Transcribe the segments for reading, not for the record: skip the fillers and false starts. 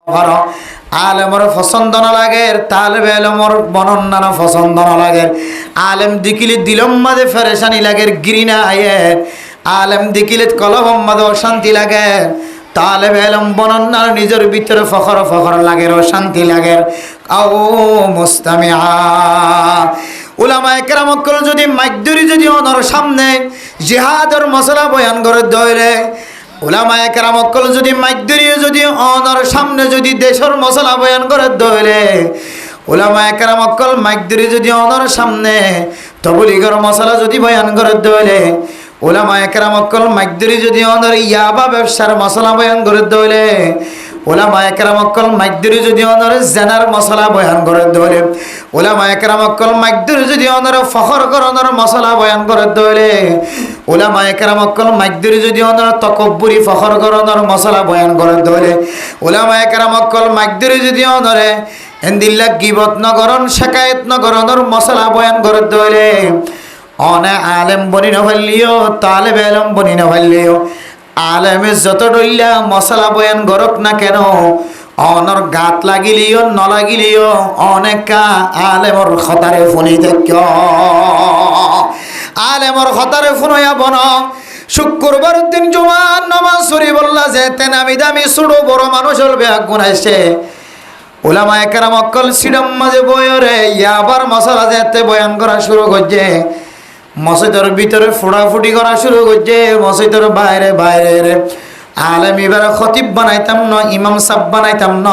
করো আলেমর পছন্দ না লাগে তালেবে ইলমর বর্ণনা না পছন্দ না লাগে আলেম দিকিলে দিলম মাঝে ফেরেশানি লাগে ঘৃণা আয়ে আলেম দিকিলে কলব মাঝে অশান্তি লাগে তালেবে ইলম বর্ণনার নিজের ভিতরে ফখর লাগে অশান্তি লাগে আও মুস্তামিআ উলামায়ে কেরাম কল যদি মাইদুরি যদি ওনার সামনে জিহাদের মশলা বয়ান করে দইলে উলামায়ে কেরাম কল যদি মাইদুরি যদি ওনার সামনে যদি দেশের মশলা বয়ান করে দইলে উলামায়ে কেরাম কল মাইদুরি যদি ওনার সামনে তবলিগের মশলা যদি বয়ান করে দইলে উলামায়ে কেরাম কল মাইদুরি যদি ওনার ইয়াবা ব্যবসার মশলা বয়ান করে দইলে উলামায়ে কেরাম কল মাইদুরি যদি ওনার জানার মশলা বয়ান করে দইলে উলামায়ে কেরাম কল মাইদুরি যদি ওনার ফখর করনের মশলা বয়ান করে দইলে উলামায়ে কেরাম কল মাইদুরি যদি ওনার তকব্বুরি ফখর করনের মশলা বয়ান করে দইলে উলামায়ে কেরাম কল মাইদুরি যদি ওনার এন্দিল্লা গিবত নগরন শাকায়েত নগরনের মশলা বয়ান করে দইলে অনে আলেম বনি না হইলিও তালেবে ইলম বনি না হইলিও আলেমে যত ডইলা মশলা বয়ান গরক না কেন অনর গাত লাগিলিও ন লাগিলিও অনেকা আলেমর খতারে ফোনি দেখ আলেমর খতারে ফোনয়া বন শুক্রবার দিন জুমার নামাজ সরি বললা যে তেনামি দামি ছোট বড় মানুষ হলবে গুনাইছে উলামায়ে কেরাম অকল সিডম মাঝে বয়রে ইয়াবার মশলা যেতে বয়ান করা শুরু করছে মসজিদের ভিতরে ফুটাফুটি করা শুরু করছে মসজিদের বাইরে বাইরে আলেম এবার খতিব বানাইতাম ন ইমাম সাব বানাইতাম ন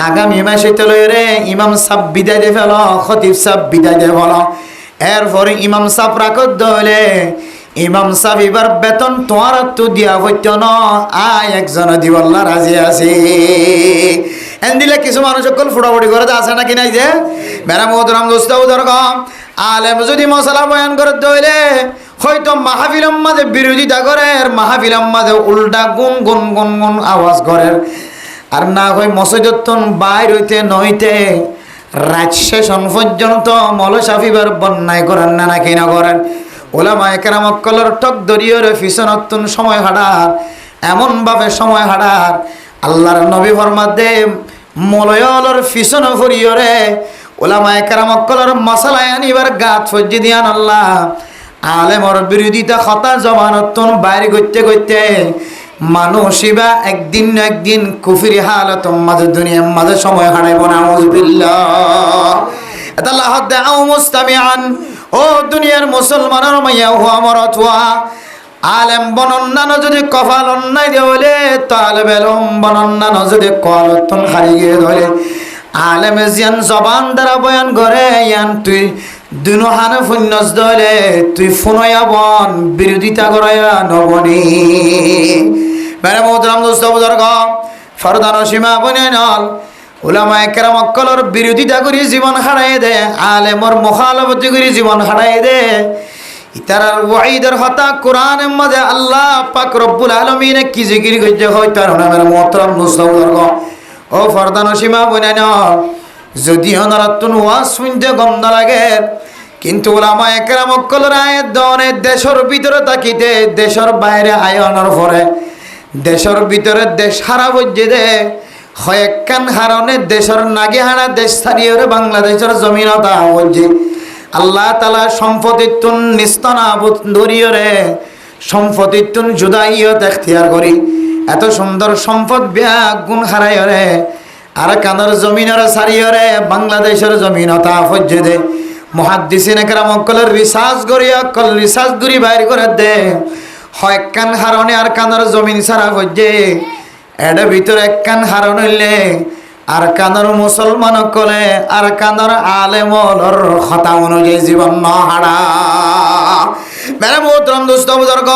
আগামী মাসে লই রে ইমাম সাব বিদায় দিয়ে ফেল খতিব সাব বিদায় দিয়ে ফেল এরপরে ইমাম সাব রাখত দলে ইমাম সাব এবার বেতন তোমার তো দিয়া হইত ন আয় একজন দিবল্লা রাজি আছে এন দিলে কিছু মানুষ সকল ফুটাফুটি করে আছে নাকি নাই যে মেরা মোহতরাম দোস্তাও দরকার আলেম যদি মশলা বয়ান করে দইলে হয়তো মাহফিলের মাঝে বিরোধিতা করে মাহফিলের মাঝে উল্টা গুন গুন গুন গুন আওয়াজ করে আর না হয় মসজিদতন বাইর হইতে নইতে রাত শেষন পর্যন্ত মলসাফিবার বন্যায় করেন না নাকি না করেন উলামায়ে কেরাম কলর টক দরিয়র ফিসনতন সময় হাঁটার এমনভাবে সময় হাঁটার আল্লাহর নবী ফরমাতে মলয়লর ফিসন ফরিয়রে উলামায়ে কেরাম কলর মশলায় আনিবার গাত ফজ্জি দিয়ান আল্লাহ আলেমর বিরোধিতা খতা জমানতন বাইরে করতে করতে মানুষিবা একদিন না একদিন কুফরি হালত মাঝে দুনিয়ার মাঝে সময় হারাইব না আউযুবিল্লাহ আল্লাহ দাও মুস্তামিআন ও দুনিয়ার মুসলমানের মাইয়া হুয়া মরত হুয়া আলেম বনন্নান যদি কপাল অন্যায় দেওলে তালেবে ইলম বনন্নান যদি কলতন হারিয়ে ধরে আলেমে জিয়ান জবান দ্বারা বয়ান করে ইয়ান তুই দুনো হানে ফুন্নস দলে তুই ফুনয়া বন বিরোধিতা করায়া নবনি মেরে মোহতরাম দোস্ত বুজুর্গ ফরদান সীমা বনে নল উলামায়ে কেরাম কলর বিরোধিতা করি জীবন হারাই দে আলেমর মুখালফতি করি জীবন হারাই দে ইতারার ওয়াইদের হতা কোরআনের মাঝে আল্লাহ পাক রব্বুল আলামিন কি জিকির কইতে হয় তার নামের মোহতরাম দোস্ত বুজুর্গ ও ফরদান সীমা বনে নল যদি অনারাতুন ওয়াজ শুনতে গম না লাগে কিন্তু উলামায়ে কেরাম কলর আয়াত দনে দেশের ভিতরে তাকিতে দেশের বাইরে আয়নের পরে দেশের ভিতরে দেশ হারা বজ্জে দে হয়েকান হারনে দেশের নাগে হারা দেশ ছাড়িয়ে বাংলাদেশের জমিনতা বজ্জে আল্লাহ তাআলা সম্পত্তিতুন নিস্তনা ধরিয়রে সম্পত্তিতুন জুদাইয়ত এখতিয়ার করি এত সুন্দর সম্পদ বিয়া গুণ হারাইরে আর কানের জমিনের ছাড়িয়রে বাংলাদেশের জমিনতা বজ্জে দে মুহাদ্দিসিনে কেরাম কলের রিসার্চ করি বাইর করে দে হয় কান হারনে আর কানের জমিন ছাড়া হইছে এডে ভিতরে এক কান হারন হইলে আর কানের মুসলমান কলে আর কানের আলেমর কথা অনুযায়ী জীবন ন হারা মেরে মোহতরম দোস্ত বুজুর্গ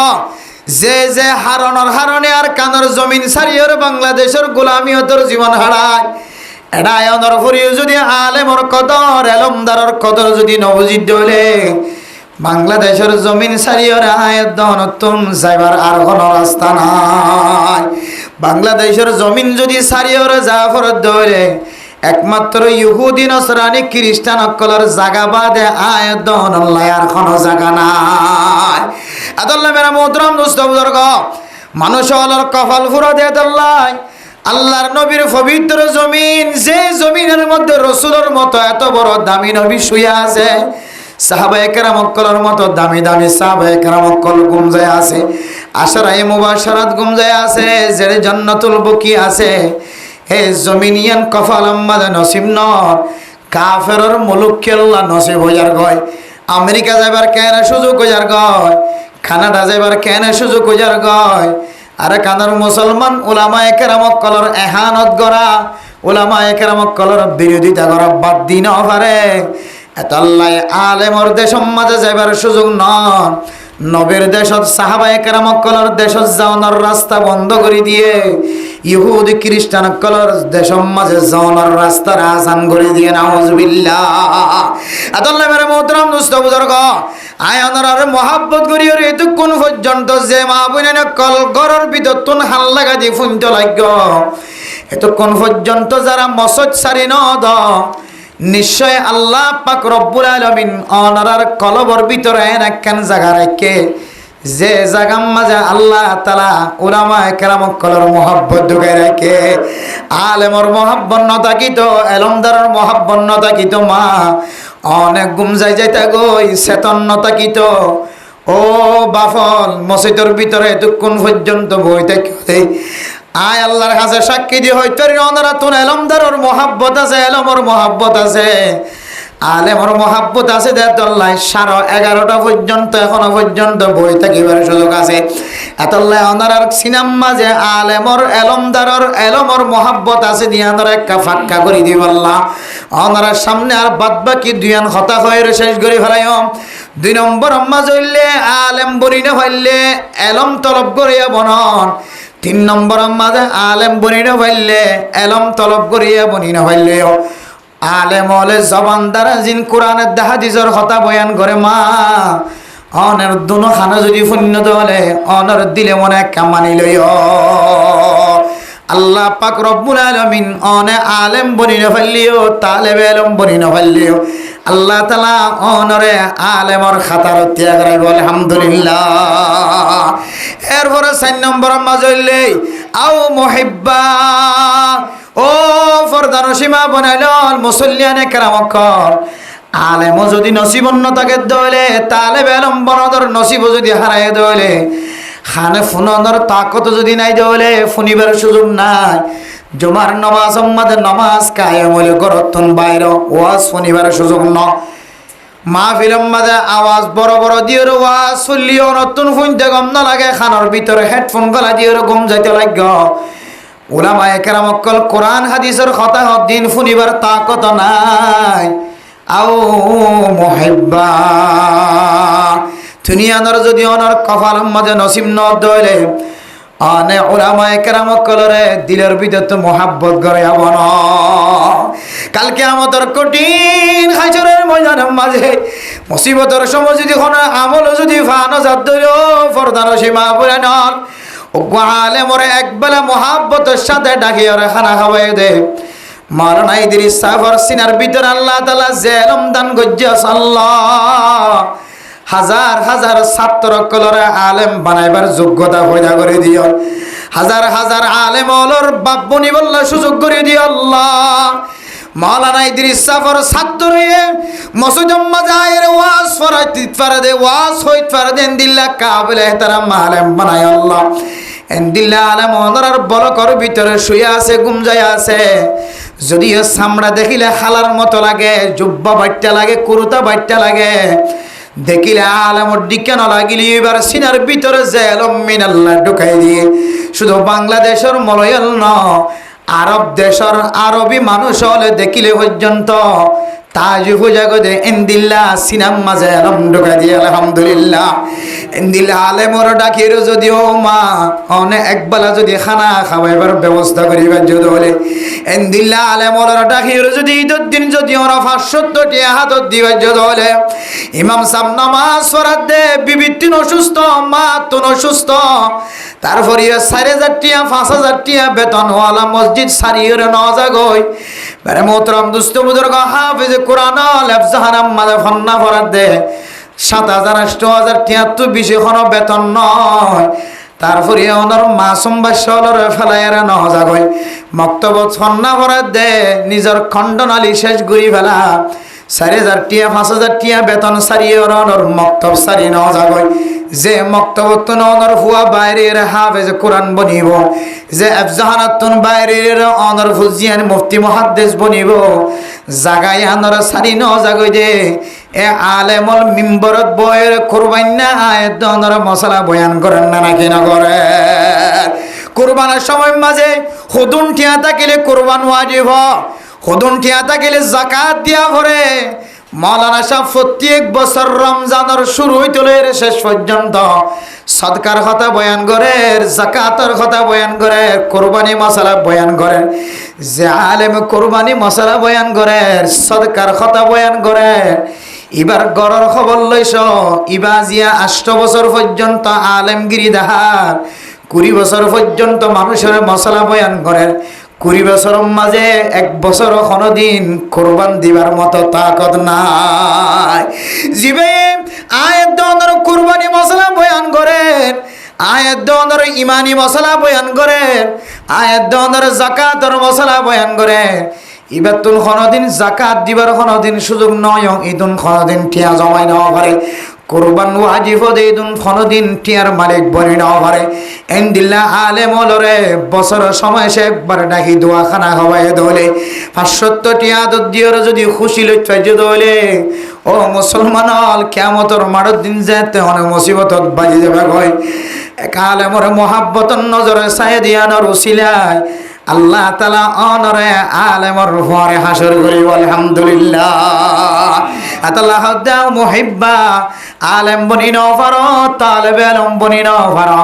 যে হারনের হারনে আর কানের জমিন ছাড়িয়ে বাংলাদেশের গোলামিয়তর জীবন হারায় এটা আয়নের ফুরিয়ে যদি আলেমর কদর এলমদারর কদর যদি নবজিত দলে বাংলাদেশের জমিন ছাড়িয়ে আয়াত নতুন যাইবার আর কোনো রাস্তা নাই বাংলাদেশের জমিন যদি ছাড়িয়ে যা ফরত ধরে একমাত্র ইহুদি নসরানি খ্রিস্টান অকলর জায়গা বাদে আয়াত আল্লাহ আর কোনো জায়গা নাই আদাল্লাহ মেরা মোহতরম দোস্ত বুজুর্গ মানুষ হলর কপাল ফুরা দিয়ে আল্লাহ আল্লাহর নবীর পবিত্র জমিন, যে জমিনের মধ্যে রসুলের মতো এত বড় দামি নবী শুয়ে আছে, সাহাবায়ে কেরাম অক্কলের মতো দামি দামি সাহাবায়ে কেরাম অক্কল গুমজায় আছে, আশরায়ে মুবাশশারাত গুমজায় আছে, যে জান্নাতুল বুকি আছে। হে জমিনিয়ান কফাল আম্মাদ নসিব নর কাফেরর মুলুক কেল্লা নসিব হইয়ার গয়, আমেরিকা যাইবার কেন সুযোগ হইয়ার গয়, কানাডা যাইবার কেন সুযোগ হইয়ার গয়। আরে কানার মুসলমান উলামায়ে কেরাম অক্কলর এহানত গড়া, উলামায়ে কেরাম অক্কলর বিরোধিতা করা বাদ দিন পারে। এত আল্লাহ আলেমর দেশ মাঝে যাইবার সুযোগ নন, নবীর দেশত সাহাবায়ে কেরাম অক্কলর দেশত যাওয়ানোর রাস্তা বন্ধ করে দিয়ে ইহুদি খ্রিস্টান অক্কলর দেশ মাঝে যাওয়ানোর রাস্তা আসান করে দিয়ে নাউজুবিল্লাহ। এত আল্লাহ মেরে মোহতরম দুস্থ বুজুর্গ, আয়নার আর মহাব্বত করি ওর এতক্ষণ পর্যন্ত যে মা বোনেন কল ঘরের ভিতর তুন হাল্লা গাদি ফুন্ত লাগ, এতক্ষণ পর্যন্ত যারা মসজিদ সারি নদ, নিশ্চয় আল্লাহ পাক রব্বুল আলামিন অনারার কলবর ভিতরে একখান জায়গা রাখে, যে জায়গার মাঝে আল্লাহ তাআলা উলামায়ে কেরাম কলর মহব্বত ঢুকাই রাখে। আলেমর মহব্বত ন থাকিত, এলমদারের মহব্বত ন থাকিত, মা অনেক গুম যাইতা গই চেতন ন থাকিত। ও বাফল মসজিদের ভিতরে এতক্ষণ পর্যন্ত বই থাকি আয় আল্লাহর কাছে সাক্ষী দিয়ে হয়তো অনারা তুন এলমদারের মহাব্বত আছে, এলমর মহাব্বত আছে, আলেমর মহাব্বত আছে। দেয় 11:30 পর্যন্ত এখনো পর্যন্ত বই থাকিবার সুযোগ আছে। এতল্লাহ অনারার সিনাম মাঝে আলেমর এলমদারর এলমর মহাব্বত আছে দিয়ে আনারা একটা ফাক্কা করে দিব আল্লাহ। অনারার সামনে আর বাদ বাকি দুইয়ান হতা হয়ে শেষ করে ফেলাই। 2 নম্বর আম্মা জইলে আলেম বনি না ফাইলে এলম তলব করিয়া বনন। 3 নম্বর মাঝে আলেম বনি না ফাইলে এলম তলব করিয়া বনি না ফাইলেও আলেম হলে জবান দ্বারা জিন কোরআনের হাদিসের কথা বয়ান করে। মা অনের দুনো খানা যদি ফুন্নত হলে অনর দিলে মনে কামানি লই। আল্লাহ পাক রব্বুল আলামিন অনে আলেম বনি না ফাইলিও তালেব এলম বনি না ফাইলিও আল্লাহ তাআলা অনরে আলেমর খাতার ত্যাগ রাইব আলহামদুলিল্লাহ। এরপরে 4 নম্বর মাঝলে আও মুহিব্বা, ও ফরদার সীমা বানাইল মুসল্লিয়ানে কেরামকর আলেমও যদি নসিবন্ন থাকে দলে তালে বেলম বনদর নসিব যদি হারাই দলে খানে ফুনদর তাকত যদি নাই দলে ফুনিবার সুযোগ নাই। জুমার নামাজ আমাদের নামাজ কায়েমুল করতন বাইরে ওয়াজ ফুনিবার সুযোগ ন। মাহফিলের মাঝে আওয়াজ বড় বড় দিয়ে ওয়াজ চললিও নতুন শুনতে গম না লাগে, খানোর ভিতরে হেডফোন গলা দিয়ে ঘুম যাইতে লাগ। উলামায়ে কেরাম অক্কল কোরআন হাদিসের কথা দিন ফুনিবার তাকত নাই। আও মুহিব্বা, দুনিয়ার যদি অনর কপাল মাঝে নসিব ন দইলে অনে উলামায়ে কেরাম অক্কলরে দিলের ভিতর মোহাব্বত করে আবন। কালকে আমাদের কঠিন হাসরের ময়দানের মাঝে মুসিবতের সময় যদি কোনো আমল যদি ফানো যাত দইল ফরদার সীমা বলে নন আলেমর একবেলা মোহাব্বতের সাথে ডাকিয়ে ওরা খানা খাওয়াই দে। মাওলানা ইদ্রিস সাফর সিনার ভিতর আল্লাহ তাআলা জেলম দান গজ্জাস আল্লাহ হাজার হাজার ছাত্র কলরে আলেম বানাইবার যোগ্যতা পয়দা করে দিও। হাজার হাজার আলেম অলর বাপ বনি বললা সুযোগ করে দিও আল্লাহ। মাওলানা ইদ্রিস সাফর ছাত্রে মসজিদ মাজায়ের ওয়াজ ফরাইতে পারে দে, ওয়াজ হইতে পারে দেন দিল্লা কাবিল ইহতারাম আলেম বানাই আল্লাহ। এন্দিল্লা আলেম ওনার বলকর ভিতরে শুয়ে আছে, গুমজায় আছে। যদিও চামড়া দেখিলে খালার মতো লাগে, জুব্বা বাইটটা লাগে, কুরুতা বাইটটা লাগে, দেখিলে আলেমর দিকে না লাগিলে এবার সিনার ভিতরে জেলম মিনাল্লাহ ঢুকাই দিয়ে শুধু বাংলাদেশের মলয়াল ন আরব দেশের আরবি মানুষ হলে দেখিলে পর্যন্ত তাজ হুজাগদে এন্দিল্লা সিনাম মাঝে আলম ঢুকা দিয়ে আলহামদুলিল্লাহ। এন্দিল্লা আলেমর ডাকির যদিও মা অনে একবেলা যদি খানা খাওয়াইবার ব্যবস্থা করিবার যদি হলে এন্দিল্লা আলেমর ডাকির যদি ঈদের দিন যদি ওরা 570 হাতত দিবার যদি হলে ইমাম সাহেব নামাজ পড়ার দে বিবিতিন অসুস্থ, মা তুন অসুস্থ, তারপরে 4000 টাকা 5000 টাকা বেতনওয়ালা মসজিদ সারিয়ে নজা গই বারে মোহতরম দুস্থ বুজুর্গ হাফেজ কোরআন লেফজাহানাম মাঝে ফন্না ফরাত দে 7000 8000 টাকা তো বেশি কোনো বেতন নয়। তারপরে ওনার মাসুম বাচ্চালরে ফেলাইয়ারা নহজাগই মক্তবত সন্না ভরে দে নিজের খণ্ডনালী শেষ ঘুরি ফেলা 4,000 টিয়া 5,000 টিয়া বেতন সারিয়ে ওনার মক্তব সারি নহজাগই যে মক্তবত ওনার হুয়া বাইরের হাফেজ কোরআন বনিব যে আফজাহানাতুন বাইরের ওনার ফুজিয়ান মুফতি মুহাদ্দিস বনিব জাগায় আনর সারি নহজাগই দে এ আলেমল মিম্বরত বয়ের কুরবান্না আয়াত ওনার মশলা বয়ান করেন না নাকি না করে কুরবানের সময় মাঝে হুদুন টিয়া থাকিলে কুরবান ওয়াজিব হুদুন টিয়া থাকিলে যাকাত দিয়া ভরে মাওলানা সাহেব প্রত্যেক বছর রমজানের শুরু হইতলে শেষ পর্যন্ত সদকার কথা বয়ান করে যাকাতের কথা বয়ান করে কুরবানি মশলা বয়ান করে যে আলেম কুরবানি মশলা বয়ান করে সদকার কথা বয়ান করে এবার গড়র খবর লইছ ইবাজিয়া 8 বছর পর্যন্ত আলেমগিরি দাহার 20 বছর পর্যন্ত মানুষের মশলা বয়ান করেন 20 বছরের মাঝে 1 বছর কোনদিন কুরবান দিবার মতো তাকত নাই জিবে আয়াত দনের কুরবানি মশলা বয়ান করেন আয়াত দনের ইমানি মশলা বয়ান করেন আয়াত দনের যাকাতের মশলা বয়ান করে এবার তুন কোনদিন যাকাত দিবার কোনদিন সুযোগ নয় ইদুন কোনদিন টিয়া জমাই নেওয়া পারে কুরবান ওয়াজিব দেইদুন কোনদিন টিয়ার মালিক বনি নেওয়া পারে এন্দিল্লা আলেম লরে বছর সময় সে একবার ডাকি দোয়াখানা হওয়ায় দলে 570 টিয়া দিয়র যদি খুশি লইতে দলে ও মুসলমান হল কিয়ামতের মাড়র দিন যেতে অনেক মুসিবতত বাজি যাবে কয় এক আলেমর মোহাব্বতন নজরে চাই দিয়ানোর উসিলায় আল্লাহ তাআলা অনরে আলেমর রূপরে হাসর করি আলহামদুলিল্লাহ আল্লাহ দাও মুহিব্বা আলেম বনি ন পারো তালেবে আলম বনি ন পারো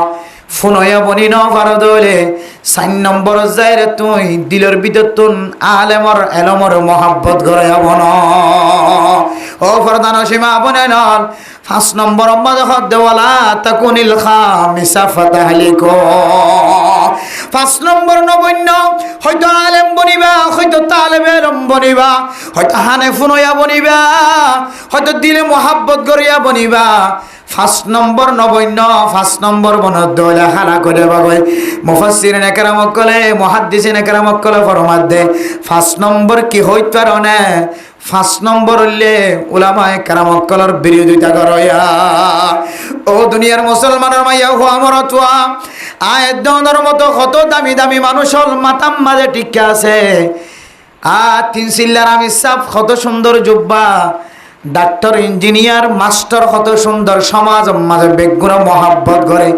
ফুনয়া বনি ন পারো দলে 4 নম্বর যাইরে তুই দিলের ভিতর তুন আলেমর এলমর মোহাব্বত করে হবন ও ফরদান সীমা বনে নল 5 নম্বর মধ্যে হদ্দেওয়ালা তাকুনিল খামিসা ফাতাহলিকো 5 নম্বর নবন্য হয়তো আলেম বনিবা হয়তো তালেবে আলম বনিবা হয়তো হানে ফুনয়া বনিবা হয়তো দিলে মোহাব্বত করিয়া বনিবা 5 নম্বর নবন্য 5 নম্বর বনদলে হালা করে বাগয় মুফাসসিরিন একরাম কলে মুহাদ্দিসিন একরাম কলে ফরমাত দে 5 নম্বর কি হইত পারে 5 নম্বর হইলে উলামা একরাম কলর বিরোধিতা করয়া ও দুনিয়ার মুসলমানের মাইয়া হো আমার তোয়া আয়াত দনের মতো কত দামি দামি মানুষ হল মাতাম মাঝে টিকা আছে আর 3 সিল্লার আমি সাফ কত সুন্দর জুব্বা ডাক্তার ইঞ্জিনিয়ার মাস্টার কত সুন্দর সমাজ মাঝে বেগুনা মহাব্বত করে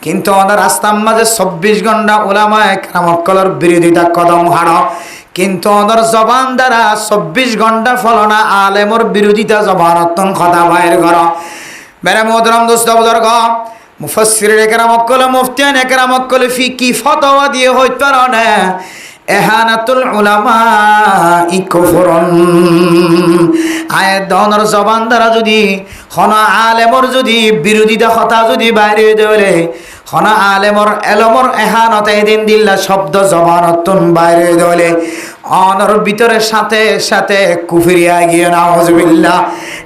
কিন্তু ওনার রাস্তার মাঝে 24 ঘন্টা উলামা একরাম কলর বিরোধিতা কদম হাড় কিন্তু ওনার জবান দ্বারা 24 ঘন্টা ফলনা আলেমর বিরোধিতা জবানতন কথা বাইর কর মেরে মোহতরম দোস্ত বুজুর্গ মুফাসসিরিন একরাম কল মুফতিয়ান একরাম কল ফিকি ফতোয়া দিয়ে হইতে পারে এহানাতুল উলামা কুফরুন আয়াত দনের জবান দ্বারা যদি কোন আলেমর যদি বিরোধিতা কথা যদি বাইরে দেলে কোন আলেমর এলমর এহানত এদিন দিল্লা শব্দ জবানতন বাইরে দেলে অনর ভিতরে সাথে সাথে কুফরিয়া গিয়ে নাউজুবিল্লাহ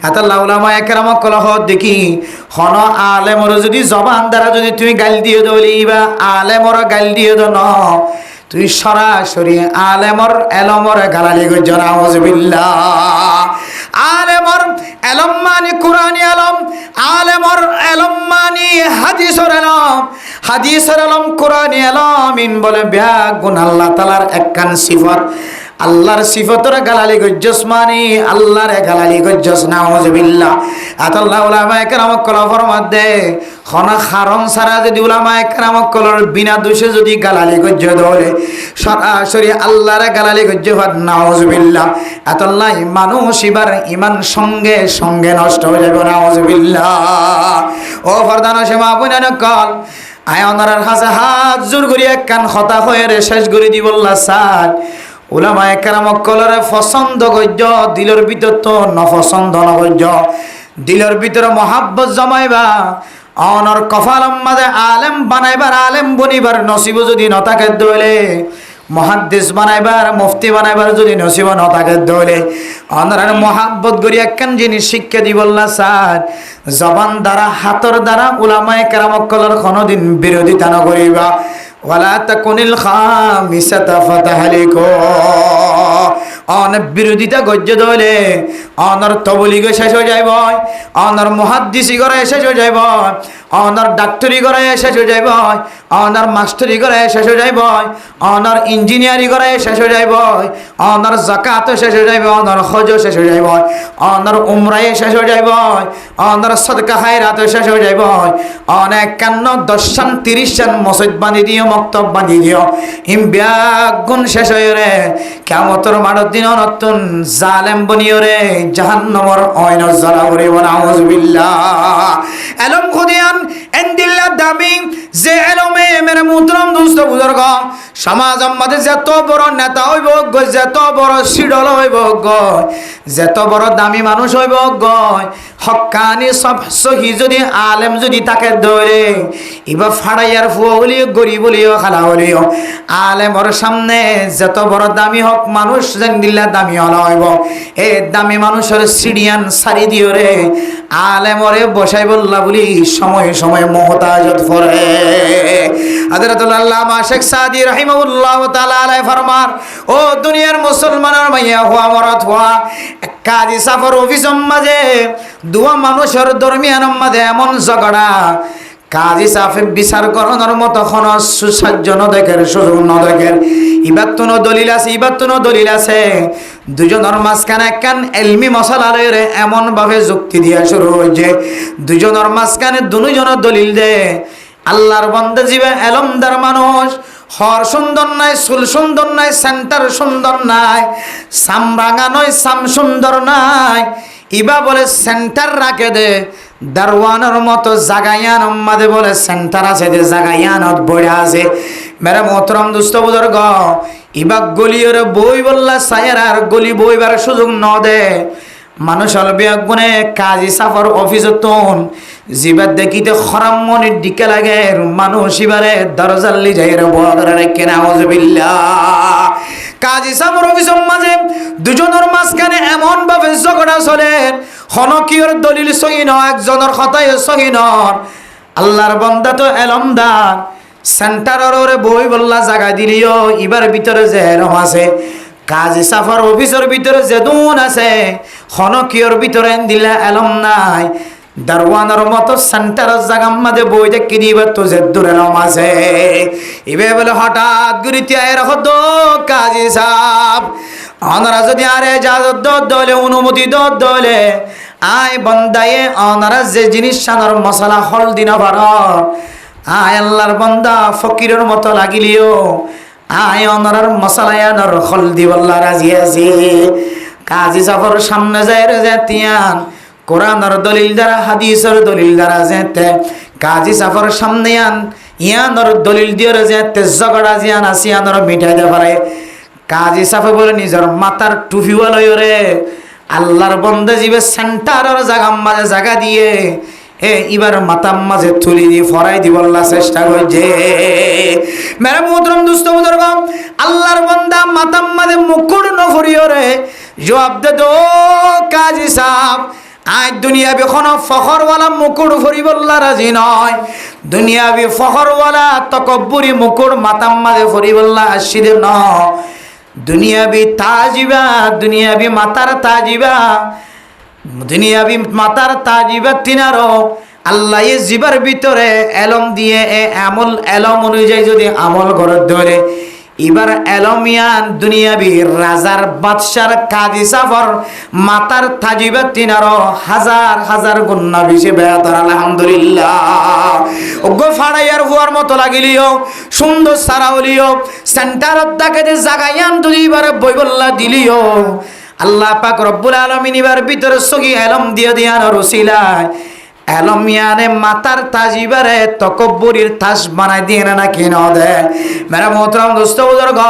আতাল্লাহ উলামা একরাম কল দেখি কোন আলেমর যদি জবান দ্বারা যদি তুমি গাল দিয়ে দলি বা আলেমর গাল দিয়ে দন তুই সরাসরি আলেমর এলমর গালালি গো নাউজুবিল্লাহ আলেমর এলম মানে কুরআনি এলম আলেমর এলম মানে হাদিসের এলম হাদিসের এলম কুরআনি এলম ইন বলে ব্যাগুন আল্লাহ তাআলার একখান সিফত আল্লাহর সিফতর গালালি গজ্জস মানে আল্লাহর গালালি গজ্জস নাউজুবিল্লাহ আতাল্লাহ উলামা একরাম কল ফরমাত দে খনা খারণ সারা যদি উলামা একরাম কলর বিনা দোষে যদি গালালি গজ্জ ধরে সরাসরি আল্লাহর গালালি গজ্জ হদ নাউজুবিল্লাহ আতাল্লাহ মানুষ এবার ঈমান সঙ্গে সঙ্গে নষ্ট হয়ে যাবে নাউজুবিল্লাহ ও ফরদান সেমা বনান কল আয় ওনার কাছে হাত জোর করি একখান কথা হয়ে রে শেষ করে দিবল্লা স্যার উলামা একরাম কলরে পছন্দ গজ্জ দিলের ভিতর তো নপছন্দ নগজ্জ দিলের ভিতরে মহাব্বত জমাইবা অনর কফালম মাঝে আলেম বানাইবার আলেম বনিবার নসিব যদি নথাকে দইলে মুহাদ্দিস বানাইবার মুফতি বানাইবার যদি নসিব ন থাকে দলে অনরার মোহাব্বত করি একখান জিনিস শিক্ষা দি বললা স্যার জবান দ্বারা হাতর দ্বারা উলামায়ে কেরাম কলর কোনদিন বিরোধিতা ন করিবা ওয়ালা তাকুনিল খামিসাতা ফাতাহলিকু অনেক বিরোধিতা গজ্য দলে অনর তবলিগ শেষ হয়ে যাইব অনর মুহাদ্দিসি করে শেষ হয়ে যাইব অনর ডাক্তারি করে শেষ হয়ে যাইব অনর মাস্টারি করে শেষ হয়ে যাইব অনর ইঞ্জিনিয়ারিং করে শেষ হয়ে যাইব অনর যাকাত শেষ হয়ে যাইব অনর হজ শেষ হয়ে যাইব অনর উমরায় শেষ হয়ে যাইব অনর সদকা খায়রাত শেষ হয়ে যাইব অনেক কান্ন 10 30 মসজিদ বাঁধি দিও মক্তব বাঁধি দিও ইমবিয়াগুন শেষ হয়ে রে কিয়ামতের মাঠত দিন নতুন জালেম বনিও রে জাহান্নামর অয়ন জ্বালা করে নাউজুবিল্লাহ এলম খুদিয়ান এন্দিল্লা দামি যে এলমে মেরে মুহতরম দোস্ত বুজুর্গ সমাজ আমাদের যত বড় নেতা হইব যত বড় সিডল হইব যত বড় দামি মানুষ হইব হক্কানি সব সহি যদি আলেম যদি তাকে ধরে ইবা ফাড়াইয়ার ফুয়া হলিও গরিব হলিও খালা হলিও আলেমর সামনে যত বড় দামি হক মানুষ জানদিল্লা দামি হলা হইব এ দামি মানুষের সিডিয়ান সারি দিও রে আলেমরে বসাই বললা বলি সময় সময় মুহতাজত ফরে হযরতুল আল্লামা শেখ সাদি রাহিমাহুল্লাহ তাআলা আলাইহি ফরমান ও দুনিয়ার মুসলমানের মাইয়া হুয়া মরত হুয়া কাজী সাফর অফিসম মাঝে দুয়া মানুষের দরমিয়ান মাঝে এমন ঝগড়া কাজী সাফে বিচার করানোর মতো কোন সুসাহ্য ন দেখের সুযোগ ন দেখের ইবাতুনো দলিল আছে ইবাতুনো দলিল আছে দুজনের মাঝখানে একখান এলমি মশলা রে এমন ভাবে যুক্তি দিয়া শুরু হয়েছে দুজনের মাঝখানে দুজনের দলিল দে আল্লাহর বান্দা জীবে এলমদার মানুষ হর সুন্দর নাই চুল সুন্দর নাই সেন্টার সুন্দর নাই সামরাঙা নয় সাম সুন্দর নাই ইবা বলে সেন্টার রাখে দে দারওয়ানের মতো জাগায়ান মাদে বলে সেন্টার আছে দে জাগায়ানত বড় আছে মেরে মোহতরম দুস্থ বুজুর্গ ইবা গলিয়র বই বললা সায়ের আর গলি বইবার সুযোগ ন দে মানুষ অলবে গুনে কাজী সাফর অফিসতন জিবাদ দেখিতে খরাম মনের দিকে লাগে মানুষ ইবারে দরজাল্লি যাই রে বড় রেখে নাউজুবিল্লাহ কাজী সাফর অফিসের মাঝে দুজনের মাঝখানে এমন ভাবে ঝগড়া চলে হনকিয়র দলিল সহি ন একজনের কথায় সহি ন আল্লাহর বান্দা তো এলমদার সেন্টারের বই বললা জায়গা দিলিও ইবার ভিতরে যে এরম আছে কাজী সাফর অফিসের ভিতরে যেদুন আছে হনকিয়র ভিতরে দিলা এলম নাই দারওয়ানের মতো সেন্টারের জায়গার মাঝে বই দেখি দিবার তো যে দূরে এলম আছে ইবে বলে হঠাৎ গুরিতে এর হদ কাজী সাফ অনারা যদি আরে ইজাজত দলে অনুমতি দলে আয় বন্দায়ে অনারা যে জিনিস সানার মশলা হল দিন পার আয় আল্লাহর বান্দা ফকিরের মতো লাগিলিও আয় অনারার মশলায়ানোর হল দিবল্লা রাজি আছে কাজী সাফর সামনে যায় রে যেতিয়ান কোরআনের দলিল দ্বারা হাদিসের দলিল দ্বারা যেতে কাজী সাফর সামনে ইয়ানোর দলিল দিয়ে যেতে ঝগড়া জিয়ান আসিয়ানোর মিঠাই দে পারে কাজী সাফে বলে নিজের মাথার টুপিওয়ালয় রে আল্লাহর বন্দে জীবে সেন্টারের জায়গার মাঝে জায়গা দিয়ে এবার মাথার মাঝে তুলি দিয়ে ফরাই দিবল্লা চেষ্টা করছে মেরে মুহতরম দুস্থ বুজুর্গ আল্লাহর বান্দা মাথার মাঝে মুকুট নফরিও রে জবাব দে দো কাজী সাফ আজ দুনিয়াবি কোন ফখরওয়ালা মুকুট ফরিবল্লা রাজি নয় দুনিয়াবি ফখরওয়ালা তকব্বুরি মুকুট মাথার মাঝে ফরিবল্লা আসিদে ন দুনিয়াবি তাজিবা দুনিয়াবি মাতার তাজিবা দুনিয়াবি মাতার তাজিবা তিনারো আল্লাহ জিবার ভিতরে এলম দিয়ে আমল এলম অনুযায়ী যদি আমল করে ধরে এবার এলমিয়ান দুনিয়াবি রাজার বাদশার কাজী সাফর মাতার তাজিবা তিনারো হাজার হাজার গুণ বেশি বেহতর আলহামদুলিল্লাহ ওগো ফাড়াইয়ার হুয়ার মতো লাগিলিও সুন্দর সারাউলিও সেন্টারত তাকে জাগায়ান যদি এবারে বইবল্লা দিলিও আল্লাহ পাক রব্বুল আলামিন এবার ভিতরে সগি এলম দিয়ে দিয়ান রসিলায় এলমিয়ানে মাতার তাজিবারে তকব্বুরির তাস বানাই দিয়ে না কি ন দে মেরা মোহতরম দোস্ত বুজুর্গ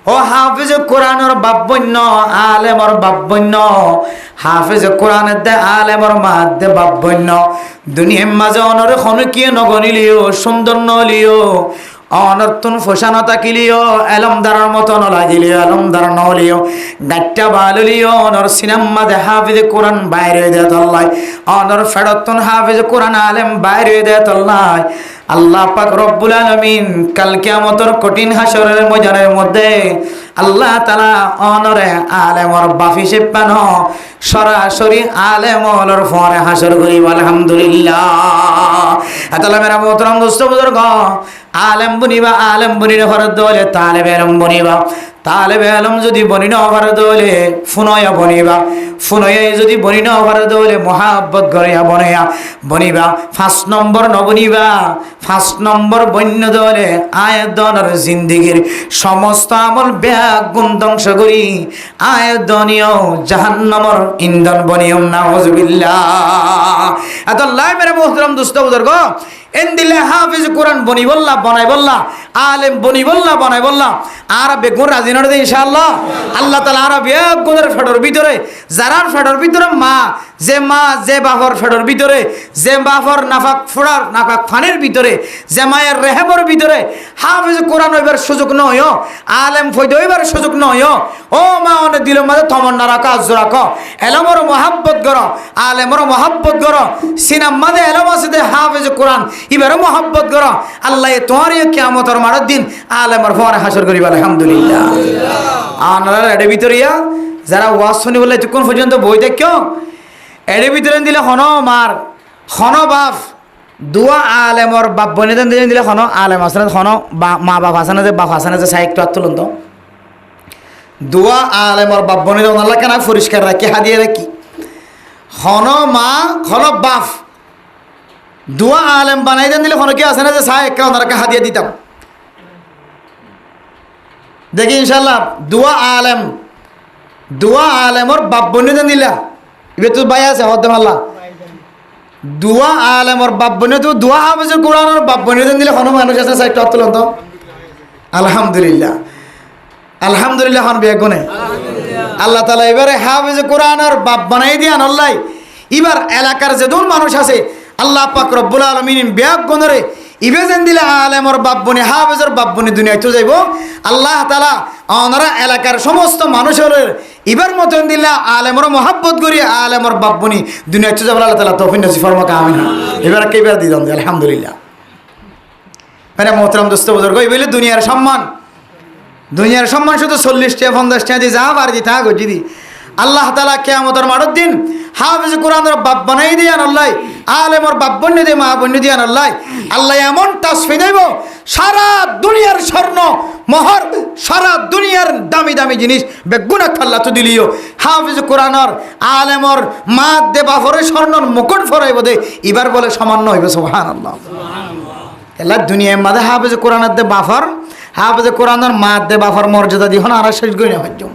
ও হাফিজ কোরআনের বাব্বন্য আলেমর বাব্বন্য হাফিজ কোরআনের দে আলেমর মাদ্দে বাব্বন্য দুনিয়ার মাঝে অনরে খনকিয়ে নগনিলিও সুন্দর নলিও অনর্তুন ফোসানো তাকিলিও এলমদারের মতন লাগিলিও এলমদার নহলিও গাট্টা বালুলিও অনর সিনেমা দে হাফিজ কোরআন বাইরে দে তল্লাই অনর ফেরতুন হাফিজ কোরআন আলেম বাইরে দে তল্লাই আল্লাহ পাক রব্বুল আলামিন কাল কিয়ামতের কঠিন হাসরের ময়দানের মধ্যে আল্লাহ তাআলা অনরে আলেমর বাফি সেপানো সরাসরি আলেমর ফরে হাসর করিব আলহামদুলিল্লাহ। আতালা মেরা মোহতরম দোস্ত বুজুর্গ আলেম বনিরে ফরদ দলে তালেবে আলম বনিবা তালেবে আলম যদি বনি না ফরদ দলে ফুনয়া বনিবা ফুনয়া যদি বনি না ফরদ দলে মহাব্বত গরিয়া বনিবা 5 নম্বর নবনিবা 5 নম্বর বন্য দলে আয়দনের জিন্দেগীর সমস্ত আমল ব্যাগ গুণ ধ্বংস করি আয়দনীয় জাহান্নামর ইন্ধন বনিয়ম নাউজুবিল্লাহ। আল্লাহ মেরে মোহতরম দোস্ত বুজুর্গ এন্দিলে হাফিজ কোরআন বনি বললা বনাই বললা আলেম বনি বললা বনাই বললা আর বেগুন রাজি নড়ে দে ইনশাআল্লাহ। আল্লাহ তাআলা আর বেগুনের ফেডর ভিতরে যারার ফেডর ভিতরে মা যে বাফর ফেডর ভিতরে যে বাফর নাফাক ফোড়ার নাফাক ফানের ভিতরে যে মায়ের রেহেমর ভিতরে হাফিজ কোরআন হইবার সুযোগ নয় আলেম ফৈদ হইবার সুযোগ নয় ও মা অনেক দিলের মাঝে তমন্না রাখা আজ রাখো এলমর মহাব্বত করো আলেমর মহাব্বত করো সিনাম মাঝে এলম আছে দে হাফিজ কোরআন এবারও মহাব্বত করো আল্লাহ তোমার কিয়ামতের মারার দিন আলেমর ফরে হাসর করিবা আলহামদুলিল্লাহ। আনারা এর ভিতরিয়া যারা ওয়াজ শুনি বলে এতক্ষণ পর্যন্ত বই দেখো এর ভিতরে দিলে মার বাপ দুয়া আলেমর বাপ বনে দিলে আলেম আসনে মা বাপ আসনে যে বাপ আসনে যে সাহিত্য তুলন তো দুয়া আলেমর বাপ বনে আল্লাহ কেন পরিষ্কার রাখি হাদিয়ে রাখি মা বাপ দুয়া আলেম বানাই দেন দিলে কি আছে না যে সাহেব ওনারাকে হাদিয়ে দিতাম দেখি ইনশাল্লাহ দুয়া আলেমর বাপ বনে দেন দিলা এবার তো ভাই আছে হদ্দে মাল্লা দুয়া আলেমর বাপ বনে তো দুয়া হাফেজের কোরআনের বাপ বনে দেন দিলে মানুষ আছে সাইড তুলন তো আলহামদুলিল্লাহ হন বেগুনে আল্লাহ তাআলা এবারে হাফেজের কোরআনের বাপ বানাই দিয়ান আল্লাহ এবার এলাকার যে দূর মানুষ আছে আল্লাহ পাক রব্বুল আলামিন বেগুনরে ইবেজেন দিলে আলেমর বাপ বনে হাফেজের বাপ বনে দুনিয়ায় তো যাইব আল্লাহ তাআলা ওনারা এলাকার সমস্ত মানুষের ইবার মতন দিলা আলেমর মহাব্বত করি আলেমর বাপ বনি দুনিয়ায় তো যাব আল্লাহ তাআলা তৌফিক নসিব ফরমাক আমিন। এবার কেবার দিদাম আলহামদুলিল্লাহ। মানে মোহতরম দোস্ত বুজুর্গ এই বলে দুনিয়ার সম্মান শুধু 40 টাকা 50 টাকা দিয়ে যা বার দি তা গজি দি আল্লাহ তাআলা কিয়ামতের মাঠের দিন হাফেজ কোরআনের বাপ বানাই দিয়ান আল্লাহ আলেমর বাপ বন্যে দিয়ে মা বন্যে দিয়ান আল্লাহ এমন তাসফি দেব সারা দুনিয়ার স্বর্ণ মোহর সারা দুনিয়ার দামি দামি জিনিস বেগুনা খাল্লা তো দিলিও হাফেজ কোরআনের আলেমর মা দে বাফরে স্বর্ণর মুকুট ফরাইব দে এবার বলে সামান্য হইবে সুবহানাল্লাহ। এলা দুনিয়ার মাঝে হাফেজ কোরআনের দে বাফর হাফেজ কোরআনের মা দে বাফর মর্যাদা দিহন আর শেষ করি না হজ্জম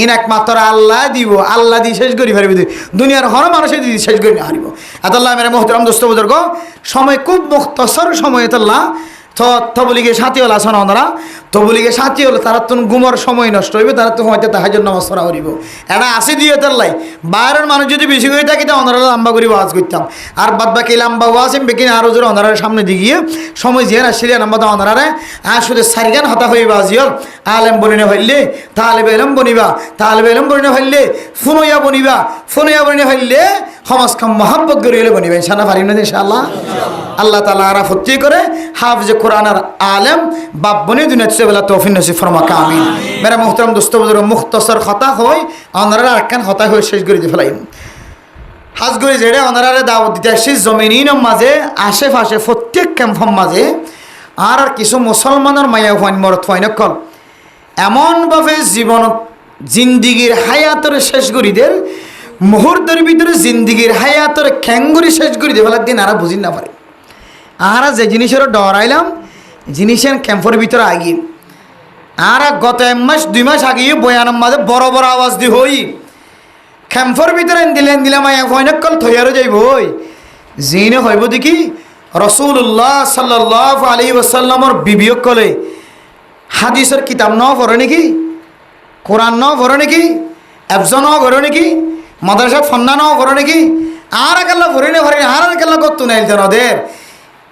ইন একমাত্র আল্লাহ দিব আল্লাহ দিয়ে শেষ করি পারিব দুনিয়ার হর মানুষের দিয়ে শেষ করি না হারিব। আল্লাহ মেরে মোহতরম দোস্ত বুজুর্গ সময় খুব মুখতসর সময় আল্লাহ তবলিগে সাথী হল আসন ওনারা তবলিগে সাথী হল তারা তো ঘুমার সময় নষ্ট হইবে তারা তো হয়তো তাহাজ্জুদ নামাজ পড়া হরিব এটা আসি দিয়ে তাল্লাই বাইরের মানুষ যদি বেশি করে থাকে তা ওনারা লম্বা করে ওয়াজ করতাম আর বাদ বাকি লম্বা ওয়াজ বেকিন আরও জোরে ওনারার সামনে দিয়ে গিয়ে সময় জিয়ান আসলে নাম্বার ওনারারে আসলে সারিগান হতা হয়ে বাজিয়ল আলেম বনিনে ভাইলে তালেবে এলম বনিবা তালেবে এলম বনিনে ভাইলে ফুনইয়া বনিবা ভাইলে সমাজ কাম মহাব্বত করিলে বনিবা ইনশাআল্লাহ পারিম না ইনশাআল্লাহ। আল্লাহ তাআলা আরা ফতি করে হাফেজ কোরআনের আলেম বাপ বনি দুনিয়া বেলা তৌফিক নসিব ফরমাক আমিন। মেরা মুহতারাম দোস্ত বুজুর্গ মুখতসর কথা হয় ওনারা আরকান হতা হয়ে শেষ করে দিয়ে ফেলাইম হাজ করে যেড়ে ওনারা দাওয়াত দিতে আসছি জমিনের মাঝে আশেপাশে প্রত্যেক ক্যাম্পের মাঝে আর কিছু মুসলমানের মায়া হইন মরত হইন কল এমনভাবে জীবন জিন্দিগির হায়াতের শেষ করিদের মুহূর্তের ভিতরে জিন্দিগির হায়াতের খ্যাঙ্গুরি শেষ করে দিয়ে ফেলার দিন আর বুঝি না পারে আর যে জিনিসের ডরাইলাম জিনিসের ক্যাম্পের ভিতরে আগিয়ে আর গত 1 মাস 2 মাস আগিয়ে বয়ানের মাঝে বড় বড় আওয়াজ দি হই ক্যাম্পের ভিতরে দিলে মায়া হইনকল থইয়ারও যাইব হই জিনে হইব দেখি রাসূলুল্লাহ সাল্লাল্লাহু আলাইহি ওয়াসাল্লামর বিবিয়ক কলে হাদিসের কিতাব ন পড়ে নাকি কোরআন ন পড়ে নাকি এফজন ন পড়ে নাকি মাদ্রাসা ফন্না ন পড়ে নাকি আর কাল্লা পড়ে না আর কাল্লা কত নাইল ওদের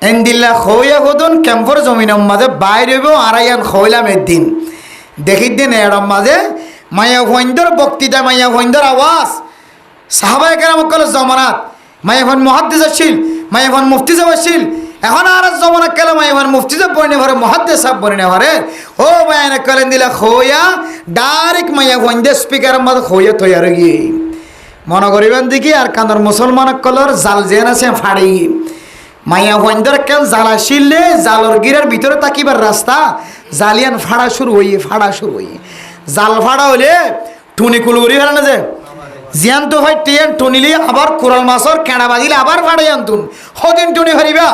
এন্দিল্লা খইয়া হদুন ক্যাম্পর জমিনের মাঝে বাইরে আড়াইয়ান খইলাম একদিন দেখির দিন এরম মাঝে মায়া ভৈন্দর বক্তৃতা মায়া ভৈন্দর আওয়াজ সাহাবায়ে কেরাম কলের জমানাত মায়া ভন মুহাদ্দিস আসছিল মায়া ভন মুফতি সাহেব আসছিল এখন আর জমানা কেলা মায়া ভন মুফতি সাহেব বনে ভরে মুহাদ্দিস সাহেব বনে ভরে ও মায়া কলেন দিলা খইয়া ডাইরেক্ট মায়া ভৈন্দর স্পিকারের মাঝে খইয়া তৈয়ার গিয়ে মনে করিবেন দেখি আর কান্দর মুসলমান কলর জাল জেন আছে ফাড়ি মায়া ভৈন্দর কেল জাল আসিলে জালর গিরের ভিতরে তাকিবার রাস্তা জালিয়ান ফাড়া শুরু হই জাল ফাড়া হলে টুনি কুলগুড়ি ফেলে না যে জিয়ান তো হয় টিয়ান টুনিলি আবার কোরাল মাছর কেঁড়া বাজিলে আবার ফাড়াই আনতুন হদিন টুনি ফারিবা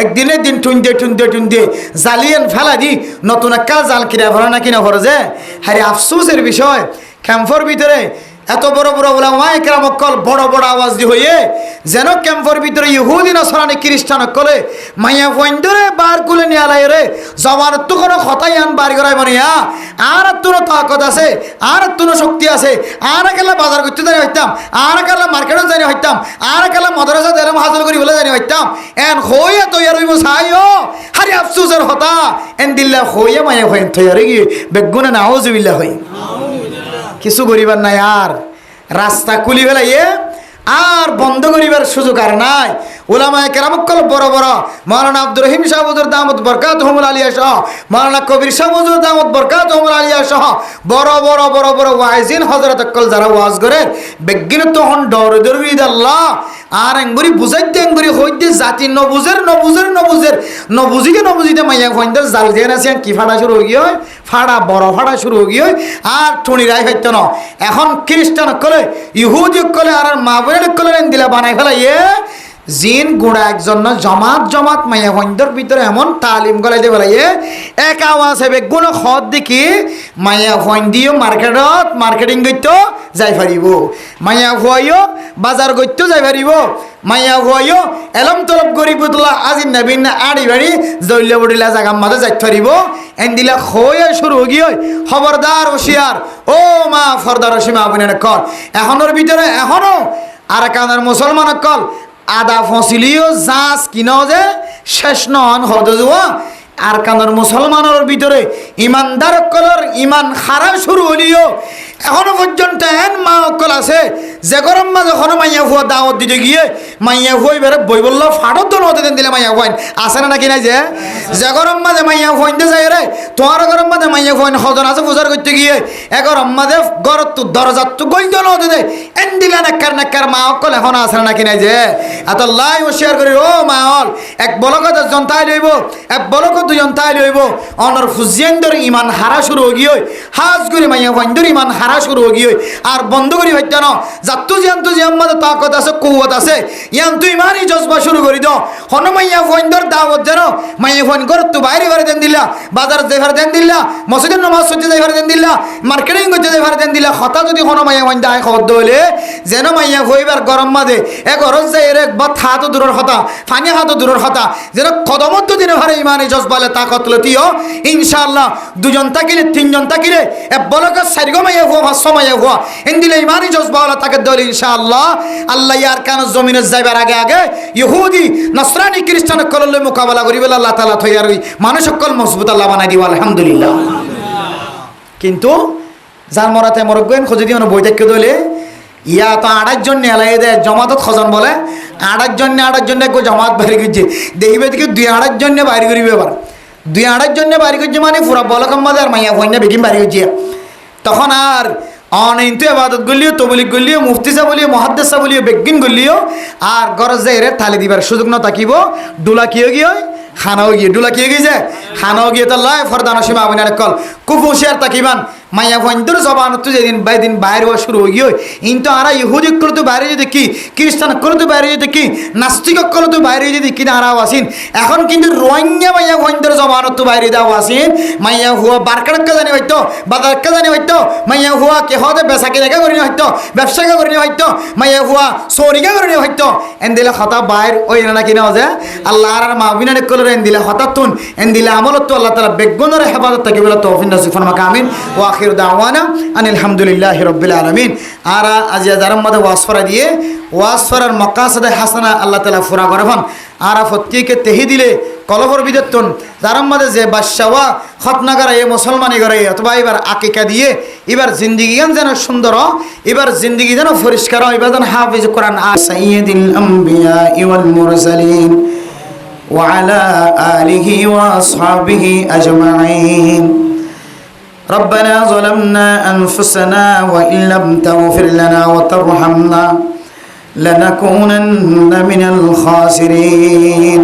একদিনের দিন টুনতে জালিয়ান ফেলা দি নতুন একটা জাল কিনা ভরে না কিনা ভরে যে হারি আফসোসের বিষয় ক্যাম্পর ভিতরে এত বড় বড় ওলামায়ে কেরাম অকল বড় বড় আওয়াজ দি হইয়ে যেন ক্যাম্পর ভিতরে ইহুদি নসরানি খ্রিস্টান অকলে মাইয়া ফইন্দরে বার কুলে নিয়ে আলাই রে জবান তো কোনো কথাই আন বার করাই বানিয়া আর তোর তাকত আছে আর তোর শক্তি আছে আর কেলা বাজার করতে জানি হইতাম আর কেলা মার্কেটে জানি হইতাম আর কেলা মাদ্রাসা দেরাম হাসিল করি বলে জানি হইতাম এন হইয়া তৈয়ার হইব সাইও হারি আফসোসের হতা এন দিল্লা হইয়া মাইয়া হইন তৈয়ার গিয়ে বেগুনে নাউজুবিল্লাহ হই কিছু করিবার নাই আর রাস্তা খুলি ফেলাইয়ে আর বন্ধ করিবার সুযোগ আর নাই উলামায়ে কেরাম কল বড় বড় মাওলানা আব্দুর রহিম সাহেব হুজুর দামত বরকাতুহুল আলিয়া সহ মাওলানা কবির সাহেব হুজুর দামত বরকাতুহুল আলিয়া সহ বড় বড় ওয়াইজিন হযরত কল যারা ওয়াজ করে বেগিন তখন দরদরি আল্লাহ আর এঙ্গুরি বুঝাইতে এঙ্গুরি হইতে জাতি নবুজিতে মাইয়া ফইন্দর জাল দেন আছে কি ফাড়া শুরু হই গিয়ে বড় ফাড়া শুরু হই গিয়ে আর টুনি রাই হইতো না এখন খ্রিস্টান কলে ইহুদি কলে আর মা বোনের কলে দিলা বানাই ফেলাইয়ে জিন গুড়া একজন জমাত মাইয়া ফইন্দর ভিতরে এমন তালিম গলাইতে ফেলাইয়ে এক আওয়াজ হবে গুণ খত দেখি মাইয়া ফইন্দিও মার্কেটিং করতো যাই পারিব মাইয়া ফুয়াইও বাজার করতো যাই পারিব মাইয়া ফুয়াইও এলম তলব গরিবুল্লাহ আজি নবীন আড়ি বাড়ি জৈল্য বডিলা জাগার মাঝে যাই পারিব এন দিলা খোয়া শুরু গিয়ে খবরদার হুশিয়ার ও মা ফরদার সীমা আপনি কল এখনোর ভিতরে এখনো আর কানার মুসলমান কল আদা ফসিলিও জাস কিনো যে শেষ নন হদ যোয়া আর কানার মুসলমানের ভিতরে ইমানদার কলর ইমান খারাপ শুরু হলিও এখনো পর্যন্ত এন মা অকল আছে যে গরম মা যখন মাইয়া ফুয়া দাওয়াত দিতে গিয়ে মাইয়া ফুয়াই বেড়ে বই বললো ফাটত তো নদী দিলে মাইয়া ফুয়াইন আসে না নাকি নাই যে গরম মাঝে মাইয়া ফুয়াইনতে যাই রে তোমার গরম মাঝে মাইয়া ফুয়াইন সজন আছে পূজার করতে গিয়ে এগরম মাঝে গরত তো দরজাত তো গইল নদী দে এন দিলা নাক্কার মা অকল এখন আসে না নাকি নাই যে এত লাই হুশিয়ার করি ও মা হল এক বলকত একজন তাই লইব এক বলকত দুজন তাই লইব অনর ফুজিয়ানদের ইমান হারা শুরু গিয়ে হাজ করে মাইয়া ফুয়াইনদের ইমান হারা শুরু গিয়ে আর বন্ধ করি হইতে না যাত্তু জিয়াম মাঝে তাকত আছে কুয়াত আছে ইয়ান তুই মানি জজবা শুরু করি দাও হন মাইয়া ফইন্দর দাওয়াত জানো মাইয়া ফইন কর তো বাইরে ঘরে দেন দিলা বাজার যে ঘরে দেন দিলা মসজিদের নামাজ সজ্জে যে ঘরে দেন দিলা মার্কেটিং করতে যে ঘরে দেন দিলা হতা যদি হন মাইয়া ফইন দায় খবর হইলে যেন মাইয়া ফইবার গরম মাঝে এক ঘরত যাই এর একবার হাত দূরের হতা ফানি হাত দূরের হতা যেন কদমত দিনে ঘরে ইমানি জজবালে তাকত লতিও ইনশাআল্লাহ দুজন থাকিলে তিনজন থাকিলে এক বলকে সারিগো মাইয়া ফুয়া ভাষ্য মাইয়া ফুয়া এন দিলে ইমানি জজবালে তাকে দল ইনশাআল্লাহ আল্লাহ ইয়ার কান জমিনে যাইবার আগে ইহুদি নসরানি খ্রিস্টান কললে মোকাবেলা করিবে আল্লাহ তাআলা থইয়ার মানুষ সকল মজবুত আল্লাহ বানাই দিব আলহামদুলিল্লাহ কিন্তু যার মরাতে মরগেন খোঁজে দিয়ে বই দেখে দলে ইয়া তো 28 জন এলাই দেয় জমাতত খজন বলে 28 জন একটু জমাত বাইরে করছে দেখবে দিকে 2-28 জন বাইরে করিবে এবার 2-28 জন বাইরে করছে মানে পুরা বলকম মাঝে আর মাইয়া ফইনা বেগিম বাইরে করছে তখন আর অনেক আবাদত গলিও তবলিক গলিও মুফতি সাহেব বলিও মুহাদ্দিস সাহেব বলিও বেগিন গলিও আর গরজ যাই রে থালি দিবার সুযোগ না থাকিব ডুলা কিও গিয়ে খানাও গিয়ে ডুলা কিও গিয়ে খানাও গিয়ে তো লাই ফরদান সীমা আপনি কল খুব হুশিয়ার থাকিবান মাইয়া ফইন্দর জবান তো যেদিন বাইরে হওয়া শুরু হয়ে কিন্তু আর ইহুদি করতে বাইরে যদি কি খ্রিস্টান করতে বাইরে যদি কি নাস্তিক করতে বাইরে যদি কিনা আরাও আসিন এখন কিন্তু রোহিঙ্গা মাইয়া ফইন্দর জবান তো বাইরে দাও আসিন মাইয়া হুয়া বারকাড়কা জানি হইতো বাজারকা জানি হইতো মাইয়া হুয়া কে হতে বেসাকে দেখা করি হইতো ব্যবসাকে করি হইতো মাইয়া হুয়া সরিকা করি হইতো এন দিলে হতা বাইর ওই না কিনা যে আল্লাহ আর মাহবিনা কলর এন দিলে হঠাৎ এন দিলে আমলত তো আল্লাহ তাআলা বেগুনের হেফাজত থাকিবে তৌফিক নসিব ফরমাক আমিন ওয়া আখির দাওয়ানা আনিল হামদুলিল্লাহি রাব্বিল আলামিন। আর আজ যারার মধ্যে ওয়াজ করা দিয়ে ওয়াজ করার মাকাসাদে হাসানা আল্লাহ তাআলা পুরা করবেন। আর প্রত্যেককে তেহি দিলে কলবর বিদত্তন যারার মধ্যে যে বাদশাওয়া খতনা করে মুসলমানি করে অথবা এবার আকিকা দিয়ে এবার জিন্দিগি যেন সুন্দর, এবার জিন্দিগি যেন পরিষ্কার, এবার যেন হাফিজ কোরআন সাইয়্যিদুল আম্বিয়া ওয়াল মুরসালিন ওয়া আলা আলিহি ওয়া আসহাবিহি আজমাইন। ربنا ظلمنا أنفسنا وإن لم تغفر لنا وترحمنا لنكونن من الخاسرين.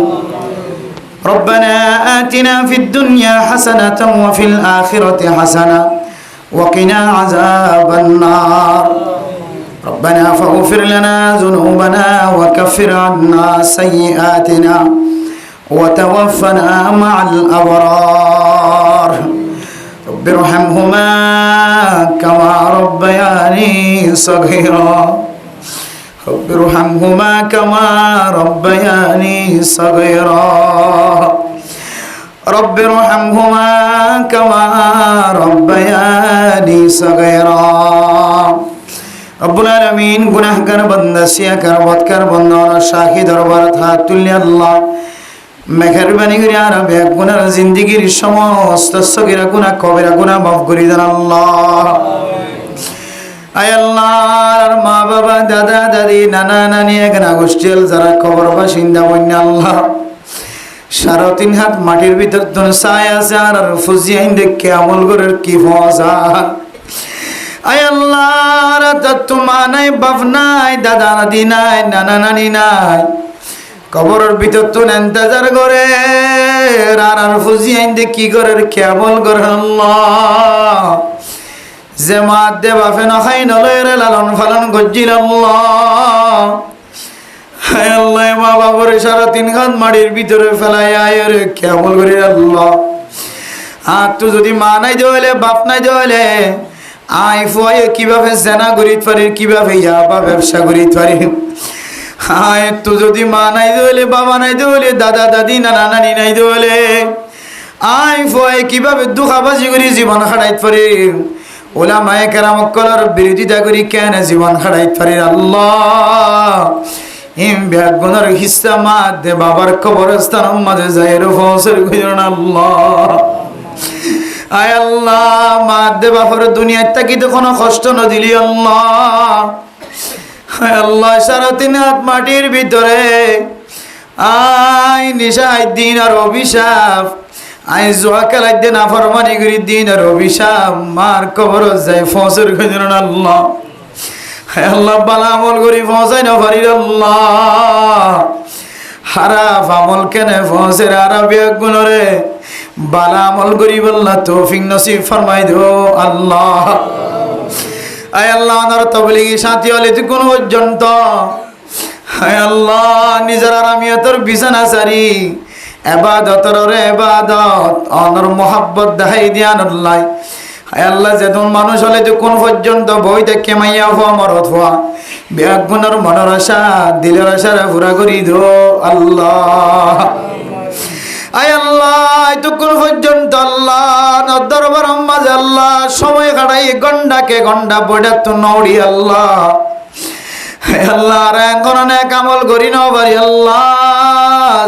ربنا آتنا في الدنيا حسنة وفي الآخرة حسنة وقنا عذاب النار. ربنا فاغفر لنا ذنوبنا وكفر عنا سيئاتنا وتوفنا مع الأبرار. رب ارحمهما كما ربياني صغيرا. رب ارحمهما كما ربياني صغيرا. رب ارحمهما كما ربياني صغيرا. رب العالمين গুনাহগার বান্দা সিয়াকার বদকার বান্দা শাহিদ দরবার হাত তুলে আল্লাহ মেহেরবানি করে আর গুনার জিন্দেগীর সমস্ত সগীরা গুনাহ কবিরা গুনাহ মাফ করে দেন আল্লাহ। আয় আল্লাহর মা বাবা দাদা দাদি নানা নানি এখানে গোষ্ঠীল যারা কবর বাসিন্দা বন্যা আল্লাহ সারা 3 হাত মাটির ভিতর তোর ছায়া আছে আর ফুজিয়াইন দেখে আমল করার কি মজা। আয় আল্লাহর তো মা নাই বাপ নাই দাদা দাদি নাই নানা নানি নাই কবরের ভিতর তো ইন্তজার করে আর ফুজিয়াইন দেখে কি করার কি আমল করে আল্লাহ। যে মা দে বাপে নখাই নলয়ের লালন ফালন গজ্জিল আল্লাহ। হায় আল্লাহ মা বাবার সারা 3 হাত মাটির ভিতরে ফেলাই আয়ের কেমন করে আল্লাহ। আর তো যদি মা নাই দেওয়ালে বাপ নাই দেওয়ালে আই ফুয়াই কিভাবে জেনা করিতে পারি, কিভাবে ইয়াবা ব্যবসা করিতে পারি। হায় তো যদি মা নাই দেওয়ালে বাবা নাই দেওয়ালে দাদা দাদি নানা নানি নাই দেওয়ালে আই ফুয়াই কিভাবে দুঃখাবাজি করে জীবন খাটাইতে পারি। ওলামায়ে কেরাম কলর বিরোধিতা করি কেন জীবন খাটাইতে পারি আল্লাহ। ইম ব্যাগুনের হিস্সা মাদে বাবার কবরস্থান মাঝে যায় রফসের গুজরন আল্লাহ। আয় আল্লাহ মাদে বাবার দুনিয়ায় তাকি তো কোনো কষ্ট না দিলি আল্লাহ। আয় আল্লাহ সারা 3 হাত মাটির ভিতরে আই নিশাই দিন আর অভিশাপ আই জোয়া খেলাই দিন আফরমানি করি দিন আর অভিশাপ মার কবর যায় ফসর খুঁজলেন আল্লাহ। আল্লাহ বালা আমল করি ফসাই না পারি আল্লাহ। হারাফ আমল কেনে ফসের আরবি গুণরে বালা আমল করি বললা তৌফিক নসিব ফরমাই দো আল্লাহ। আয় আল্লাহ ওনার তবলিগি সাথী হলে কোন পর্যন্ত আয় আল্লাহ নিজের আরামিয়তর বিছানা সারি এবাদতর এবাদত অনর মোহাব্বত দেখাই দিয়ান আল্লাহ। হায় আল্লাহ যেদিন মানুষ হলে যে কোন পর্যন্ত বই দেখে মাইয়া হওয়া মরত হওয়া ব্যাগুণের মনের আশা দিলের আশা পুরা করি দো আল্লাহ। আয় আল্লাহ এতক্ষণ পর্যন্ত আল্লাহ দরবার মাঝে আল্লাহ সময় কাটাই গন্ডাকে গন্ডা বইটা তো নড়ি আল্লাহ। আল্লাহ আর এখন অনেক আমল করি না পারি আল্লাহ।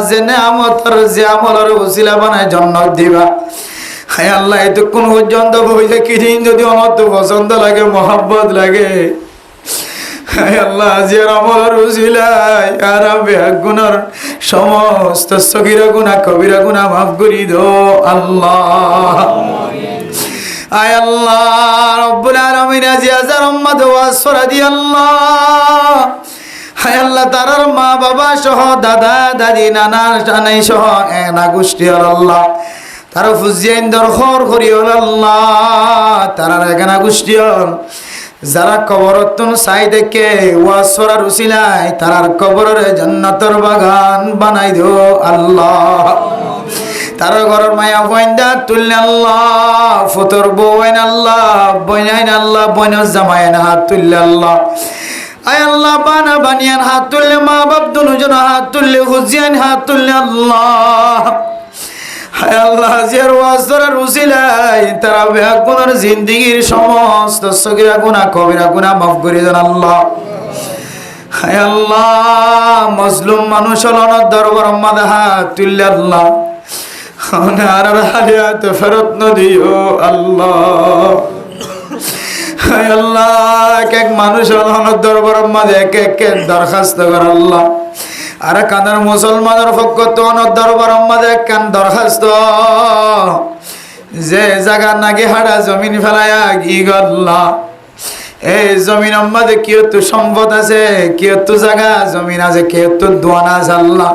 জেনে আমতর যে আমলের উসিলা বানায় জন্নত দিবা। হায় আল্লাহ এতক্ষণ পর্যন্ত বই দেখি যদি আমার তো পছন্দ লাগে মহাব্বত লাগে হায় আল্লাহ জিয়ার আমলের উসিলায় আর বেগুনার সমস্ত সগীরা গুনাহ কবিরা গুনাহ মাফ করি দো আল্লাহ। আয় আল্লাহ রব্বুল আলামিন আজি হাজার উম্মত ওয়াজ করা দি আল্লাহ। হায় আল্লাহ তারার মা বাবা সহ দাদা দাদি নানা নানি সহ এনা গোষ্ঠী আল্লাহ তারা ফুজিয়াইন দরখর করি আল্লাহ। তারার এখানা গোষ্ঠী যারা কবরতন চাই দেখে ওয়াজ করার উসিলায় তারার কবরের জান্নাতের বাগান বানাই দো আল্লাহ। তার ঘরের মায়া বইন্দা তুললে আল্লাহ, ফুতর বইন আল্লাহ, বইনাইন আল্লাহ, বইনের জামাইন হাত তুললে আল্লাহ। আয় আল্লাহ বানা বানিয়ান হাত তুললে, মা বাপ দুজন হাত তুললে, হুজিয়ান হাত তুললে আল্লাহ। হায় আল্লাহ জিয়ার ওয়াজের উসিলায় তারা বেগুনার জিন্দেগীর সমস্ত সগীরা গুনাহ কবিরা গুনাহ মাফ করে দেন আল্লাহ। হায় আল্লাহ মজলুম মানুষ হলনের দরবার মাদা হাত তুললে আল্লাহ আর হারিয়াত ফেরত নদিও আল্লাহ। হায় আল্লাহ এক এক মানুষ হলনের দরবার মাদে এক এক দরখাস্ত কর আল্লাহ। আর কানের মুসলমানের পক্ষ তো দরবার মাদে এক কান দরখাস্ত যে জায়গা নাকি হাড়া জমিন ফেলায়া গি গল্লা এই জমিন আমাদের কি তো সম্পদ আছে, কি তো জায়গা জমিন আছে, কি তো দোয়ান আছে আল্লাহ।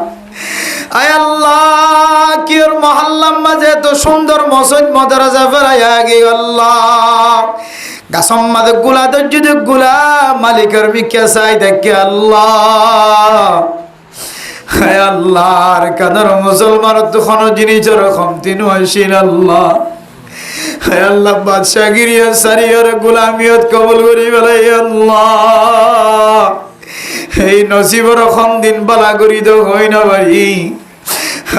আয় আল্লাহ কি ওর মহল্লার মাঝে তো সুন্দর মসজিদ মাদ্রাসা ফেরাইয়া গি আল্লাহ। গাছম মাঝে গুলা তো যদি গুলা মালিকের মিকে চাই দেখে আল্লাহ। হায় আল্লাহ আর কাদের মুসলমান তো কোনো জিনিসের কমতি নয়সিন আল্লাহ। হায় আল্লাহ বাদশাগিরিয়া সারিয়ার গোলামিয়ত কবুল করি বেলাই আল্লাহ। এই নসিবর কম দিন বালা করি তো হই না ভাই।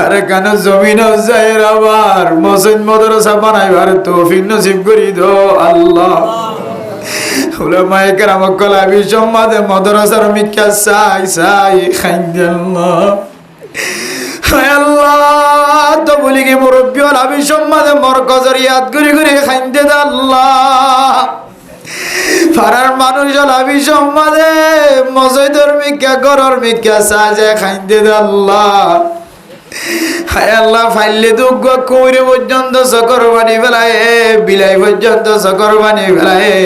আর কেন জমিন যায় আবার মসজিদ মাদ্রাসা বানাইবার তৌফিক নসিব করি দো আল্লাহ। উলামায়ে কেরাম কলা বিসম্মাদে মাদ্রাসার মিক্কা চাই চাই খাইন্দাল্লাহ। হায় আল্লাহ তো বলি কি মুরব্বী হল আবি সম্মাদে মরকজের ইয়াদ ঘুরি ঘুরি খাইন্দে দে আল্লাহ। পাড়ার মানুষ হল আবি সম্মাদে মসজিদের মিক্কা ঘরের মিক্কা চাই খাইন্দে দে আল্লাহ। হায় আল্লাহ ফাইলে দুঃখ কুমিরে পর্যন্ত চকর বানি ফেলায়, বিলাই পর্যন্ত চকর বানি ফেলায়।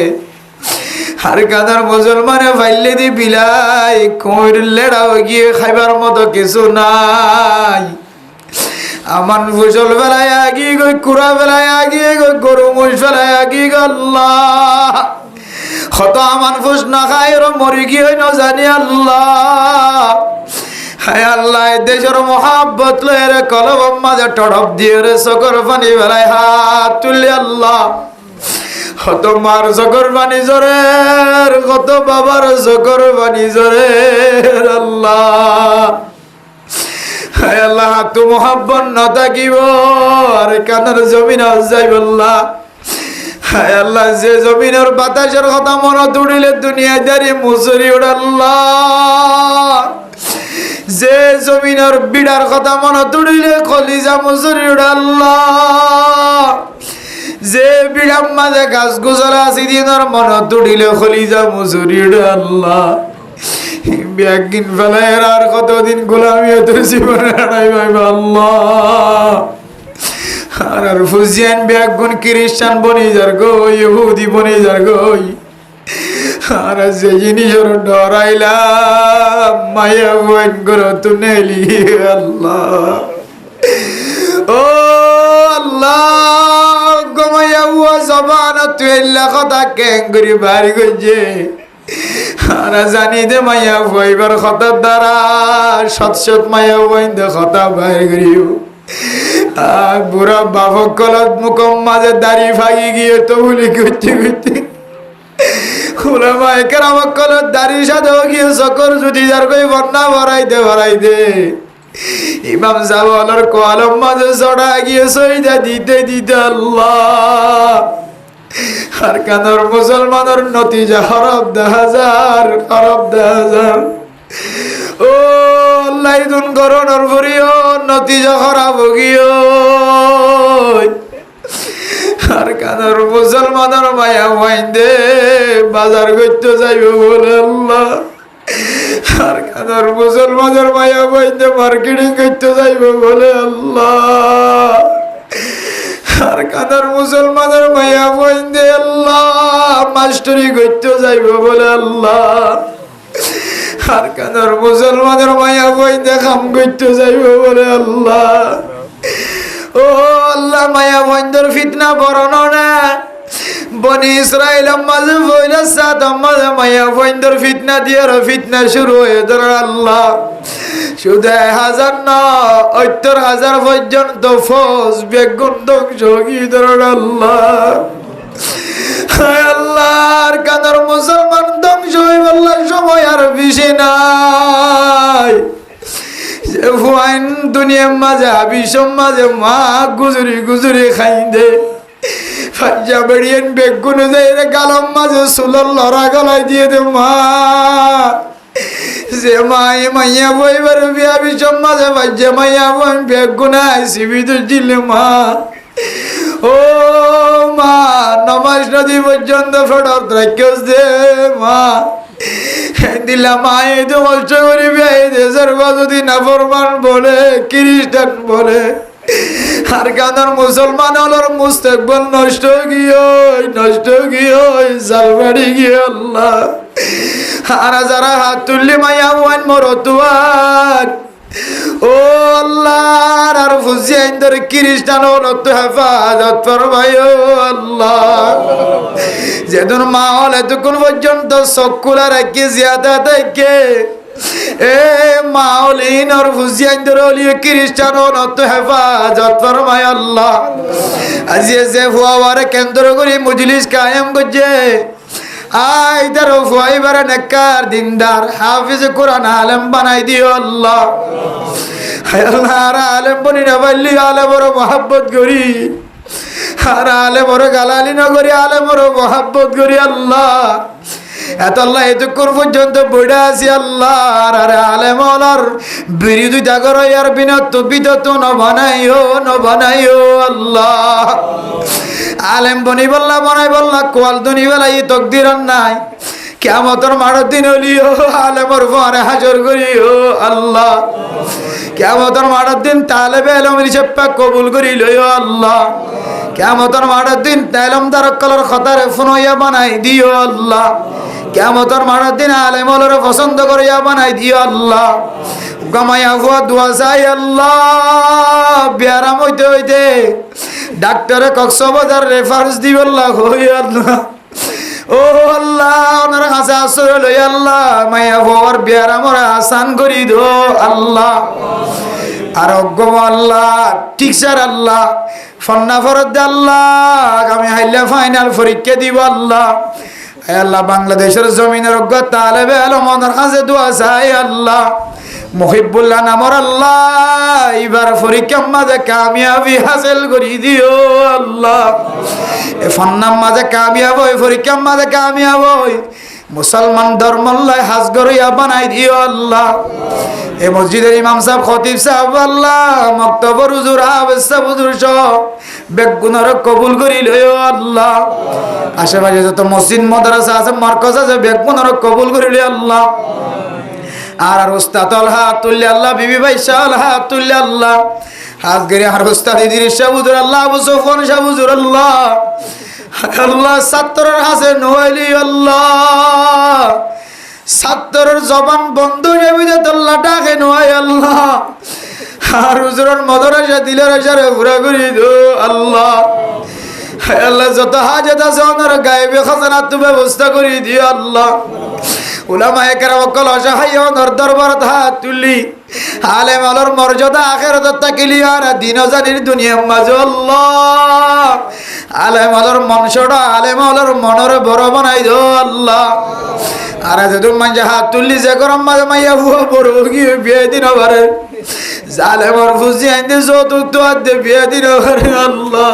আর কাদার মুসলমানে ফাইলে দি বিলাই কুমির লেড়াও গিয়ে খাইবার মতো কিছু নাই। আমান ফসল ফেলায় আগিয়ে গই, কুড়া ফেলায় আগিয়ে গই, গরু মুষ ফেলায় আগিয়ে গল্লাহ। কত আমান ফুস না খাই ওর মরি গিয়ে ন জানি আল্লাহ। হায় আল্লাহ দেশের মহাব্বত লয়ের কলব মাঝে টড়প দিয়ে রে চকর পানি বেলায় হাত তুললে আল্লাহ। কত মার চকর পানি জোরের, কত বাবার চকর পানি জোরের আল্লাহ। হায় আল্লাহ হাত মহাব্বত না থাকিব আর কানের জমিন যাইব আল্লাহ। হায় আল্লাহ যে জমিনের বাতাসের কথা মনে তুলিলে দুনিয়াদারি মুসরি উড়াল্লাহ। যে জমিনের বিড়ার কথা মনে তুলিলে কলিজা মুসরি উড়াল্লাহ। যে বিড়ার মাঝে গাছ গোছলা আছে দিনের মনে তুলিলে কলিজা মুসরি উড়াল্লাহ। ব্যাগিন ফেলায় আর কতদিন গোলামি তোর জীবনে হারাই ভাইবা আল্লাহ। আর ফুজিয়ান ব্যাগুন খ্রিস্টান বনি যার গো, ইহুদি বনি যার গই। আর যে জিনিসের ডরাইলাম মায়া বইন করো তুনেলি আল্লাহ। ও আল্লাহ গমায়া হুয়া জবান তুইল্লা কথা কেং করি বাড়ি গইছে। আর জানি দে মায়া বইবার কথার দ্বারা সৎ সৎ মায়া বইন দে কথা বাইর করিও। আর বুড়া বাবক কলত মুখম মাঝে দাড়ি ভাগি গিয়ে তো বলি করতে করতে উলামায়ে কেরাম কলত দাড়ি সাদা গিয়ে চকর যদি যার কই বন্যা ভরাই দে। ইমাম সাহেবের কলম মাঝে চড়া গিয়ে সইদা দিতে দিতে আল্লাহ। আর কানের মুসলমানের নতিজা হরব 10,000 হরব 10,000। ও আল্লাহ দুন করোনার ভরিও নতিজা খারাপ গিয়ে। আর কানের মুসলমানের মায়া ওয়াইন্দে বাজার করতে যাইব বলে আল্লাহ। আর কানের মুসলমানের মায়া ওয়াইন্দে মার্কেটিং করতে যাইব বলে আল্লাহ। আর কানের মুসলমানের মায়া ওয়াইন্দে আল্লাহ মাস্টারি করতে যাইব বলে আল্লাহ। আর কানের মুসলমানের মায়া ওয়াইন্দে কাম করতে যাইব বলে আল্লাহ। ও আল্লাহ মায়া বন্ধর ফিতনা বরণ না বনি ইসরাইল মাঝে বইলা সাত মাঝে মায়া বন্ধর ফিতনা দিয়ে ফিতনা শুরু হয়ে ধর আল্লাহ। শুধু 1000 না 70,000 পর্যন্ত ফৌজ বেগুন ধ্বংস গিয়ে ধর আল্লাহ। হায় আল্লাহর কাদের মুসলমান ধ্বংস হয়ে বললার সময় আর বেশি নাই। দুনিয়ার মাঝে আবিসম মাঝে মা গুজরি গুজরি খাই দে ফাজ্জা বেরিয়েন বেগুন যাইরে গালম মাঝে সুলল লড়া গলায় দিয়ে দে মা যে মায়ে মাইয়া বইবার বিয়া বিসম মাঝে ফাজ্জা মাইয়া বই বেগুন আইসি বিদুর দিলে মা ও মা নমাজ নদী পর্যন্ত ফটক রাখিস দে মা দিলা মায়ে তো কষ্ট করিবে এই দেশের যদি নাফরমান বলে খ্রিস্টান বলে আর কানার মুসলমান হলোর মুস্তাকবাল নষ্ট গিয়ে জালবাড়ি গিয়ে আল্লাহ আর যারা হাত তুললি মাইয়া ওয়ান মরতুয়ান ও আল্লাহ আর ফুজিয়াইন ধরে খ্রিস্টান হলো তো হেফাজত ফরমাইও আল্লাহ যেদিন মা হল এতক্ষণ পর্যন্ত চক্ষুলা রাখি জিয়াদা থেকে এ মাওলিন আর ফুজিয়াইন ধরে হলিয়ে খ্রিস্টান হলো তো হেফাজত ফরমাই আল্লাহ আজি যে হুয়াওয়ারে কেন্দ্র করে মজলিস কায়েম করছে আই দারো ফুয়াইবার নেককার দিনদার হাফিজ কোরআন আলেম বানাই দিও আল্লাহ হায় আল্লাহ আর আলেম বনি না বললি আলেমর মহব্বত করি আর আলেমর গালালি না করি আলেমর মহব্বত করি আল্লাহ এত আল্লাহ এতক্ষণ পর্যন্ত বইটা আছি আল্লাহ আর আলেমর বিরোধিতা করো আর বিনত বিদত ন বানাইও আল্লাহ আলেম বনি বললা বানাই বললা কোয়াল দুনি বেলাই তকদির নাই কিয়ামতের মাঠের দিন হলিও আলেমর পরে হাজর করিও আল্লাহ কিয়ামতের মাঠের দিন তালেবে ইলমের হিসাবটা কবুল করি লইও আল্লাহ কিয়ামতের মাঠের দিন তাইলম দারকলর খতারে ফুনইয়া বানাই দিও আল্লাহ কিয়ামতের মাঠের দিন আলেম হলরে পছন্দ করিয়া বানাই দিও আল্লাহ গামায়া হুয়া দোয়া চাই আল্লাহ বিয়ারাম হইতে হইতে ডাক্তারে কক্সবাজার রেফারেন্স দিব আল্লাহ হই আল্লাহ ও আল্লাহ ওনার কাছে আশ্রয় লই আল্লাহ মায়া হওয়ার বিয়ারামর আসান করি দো আল্লাহ আরোগ্য আল্লাহ ঠিক স্যার আল্লাহ ফন্না ফরদ আল্লাহ আমি হাইলা ফাইনাল পরীক্ষা দিব আল্লাহ আল্লাহ বাংলাদেশের জমিনের অজ্ঞ তালেবে আলম ওনার কাছে দোয়া চাই আল্লাহ মুহিবুল্লাহ নামর আল্লাহ এবার পরীক্ষার মাঝে কামিয়াবি হাসিল করি দিও আল্লাহ এ ফন্নার মাঝে কামিয়াব হই পরীক্ষার মাঝে কামিয়াব হই মুসলমান ধর্মল্লায় হাজ গরিয়া বানাই দিও আল্লাহ এ মসজিদের ইমাম সাহেব খতিব সাহেব আল্লাহ মক্তবর হুজুর হাফেজ সাহেব হুজুর সহ বেগুনার কবুল করি লইও আল্লাহ আশেপাশে যত মসজিদ মাদ্রাসা আছে মার্কাজ আছে বেগুনার কবুল করি লইও আল্লাহ আর উস্তাদ হাত তুললে আল্লাহ বিবি ভাই শাহ হাত তুললে আল্লাহ হাত গেরে আর উস্তাদ ইদ্রিস শাহ হুজুর আল্লাহ আবু সুফয়ান শাহ হুজুর আল্লাহ আল্লাহ ছাত্রের হাসে নোয়াইলি আল্লাহ ছাত্রের জবান বন্ধ যাবিতে আল্লাহ ডাকে নোয়াই আল্লাহ আর হুজুরের মাদ্রাসা দিলের আশারে ঘুরা ঘুরি দো আল্লাহ আল্লাহ যত হাজত আছে ওনার গায়েবে খাজানা তো ব্যবস্থা করি দিও আল্লাহ উলামায়ে কেরাম কল অসহায় ওনার দরবারত হাত তুলি আলেম আলোর মর্যাদা আখিরাত তাকিলি আর দিন জানির দুনিয়া মাঝে আল্লাহ আলেম আলোর মনসড়া আলেম আলোর মনরে বড় বানাই দো আল্লাহ আর যদি মাঝে হাত তুললি যে গরম মাঝে মাইয়া হুয়া বড় গিয়ে বিয়ে দিন বারে জালেমর ফুজি আইতে যৌতুক তো আদে বিয়ে দিন বারে আল্লাহ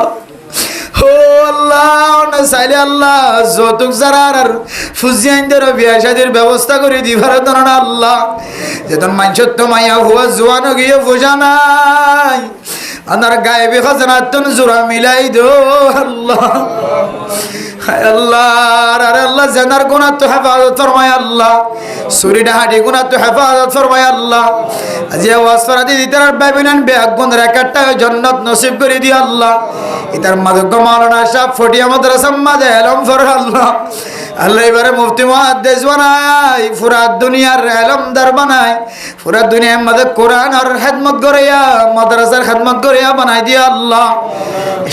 ও আল্লাহ না চাইলে আল্লাহ যৌতুক যারার ফুজিয়াইনদের বিয়া শাদির ব্যবস্থা করে দিবার না আল্লাহ যেতন মানুষের তো মাইয়া হুয়া জোয়ানো গিয়ে বোঝা নাই আনার গায়েবে খাজানাতন জোড়া মিলাই দো আল্লাহ আল্লাহ আর আল্লাহ জানার গুনাহ তো হেফাজত ফরমায় আল্লাহ সুরিটা হাঁটি গুনাহ তো হেফাজত ফরমায় আল্লাহ যে ওয়াসফরাদি দিতার বাইবেনান বেগুন রেকারটা জান্নাত নসিব করে দি আল্লাহ ইতার মাদক মাওলানা সাহেব ফটিয়া মাদ্রাসা মাঝে এলম ফর আল্লাহ আল্লাহ এবারে মুফতি মুহাদ্দিস বানায় পুরা দুনিয়ার এলমদার বানায় পুরা দুনিয়ার মধ্যে কোরআন আর খেদমত করিয়া মাদ্রাসার খেদমত করিয়া বানাই দিয়া আল্লাহ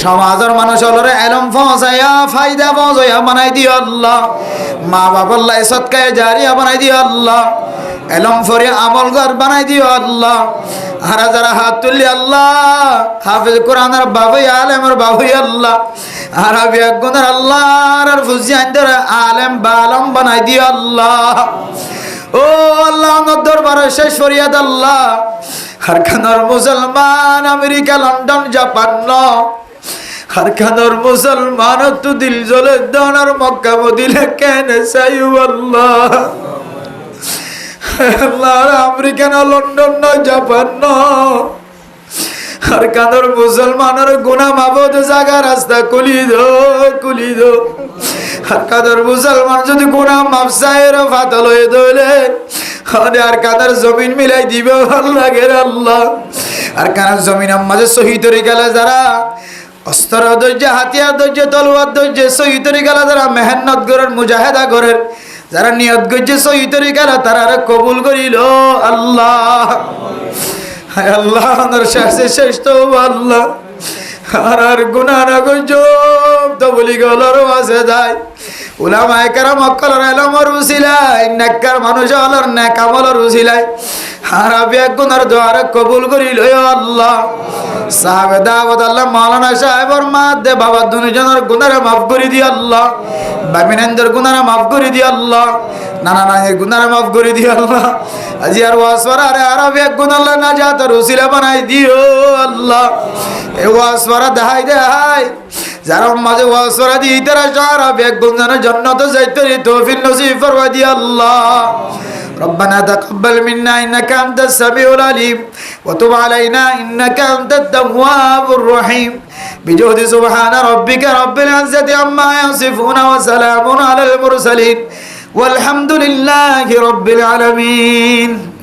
সমাজের মানুষ হলরে এলম পৌঁছাইয়া ফায়দা পৌঁছাইয়া বানাই দিও আল্লাহ মা বাবার সৎকায় জারিয়া বানাই দিও আল্লাহ এলম ফরে আমল ঘর বানাই দিও আল্লাহ হারা যারা হাত তুললি আল্লাহ হাফিজ কোরআনের বাবুই আলেমের বাবুই আল্লাহ আর বিয়াগুনের আল্লাহ আর ফুজিয়ানদের আলেম বালম বানাই দিও আল্লাহ ও আল্লাহ আমার দরবারে শেষ ফরিয়াদ আল্লাহ হারখানোর মুসলমান আমেরিকা লন্ডন জাপান ন হারখানোর মুসলমান তো দিল জ্বলে দনার মক্কা মদিনা কেন চাইও আল্লাহ আল্লাহ আমেরিকা না লন্ডন ন জাপান ন হারখানোর মুসলমানের গুনাহ মাবুদ জায়গা রাস্তা কুলি দো হারখানোর মুসলমান যদি গুনাহ মাফ চাইর ফাতল হয়ে দইলে আর কাদার জমিন মিলাই দিব আল্লাহ গের আল্লাহ আর কানার জমিনের মাঝে শহীদ হয়ে গেলে যারা অস্ত্র ধৈর্য হাতিয়ার ধৈর্য তলোয়ার ধৈর্য শহীদ হয়ে গেলে যারা মেহনত করেন মুজাহেদা করেন যারা নিয়ত করছে শহীদ হয়ে গেল তারা কবুল করিল আল্লাহ আল্লাহ শেষ তো আল্লাহ আর গুনাহ না করছ তো বলি গলর আছে যায় উলামায়ে কেরাম অকলর এলমর উসিলাই নেককার মানুষ হলর নেক আমলর উসিলাই হারাবি গুনার দোয়ারে কবুল করিল আল্লাহ সাহাবে দাওয়াত আল্লাহ মাওলানা সাহেবর মাদে বাবা দুজনের গুনারে মাফ করে দি আল্লাহ বাবিনেন্দ্র গুনারে মাফ করে দি আল্লাহ নানা নানির গুনারে মাফ করে দি আল্লাহ আজি আর ওয়াসওয়ারা রে আরবি গুনাল্লাহ নাজাতের উসিলা বানাই দিও আল্লাহ এ ওয়াসওয়ারা দেখাই যারা মাঝে ওয়াসওয়ারা দি তারা সারা বেগ গুনার জান্নাত যাইতে তৌফিক নসিব ফরমা দি আল্লাহ ربنا تقبل منا إنك أنت السميع العليم وتب علينا إنك أنت التواب الرحيم بجهد سبحان ربك رب العزة عما يصفون وسلام على المرسلين والحمد لله رب العالمين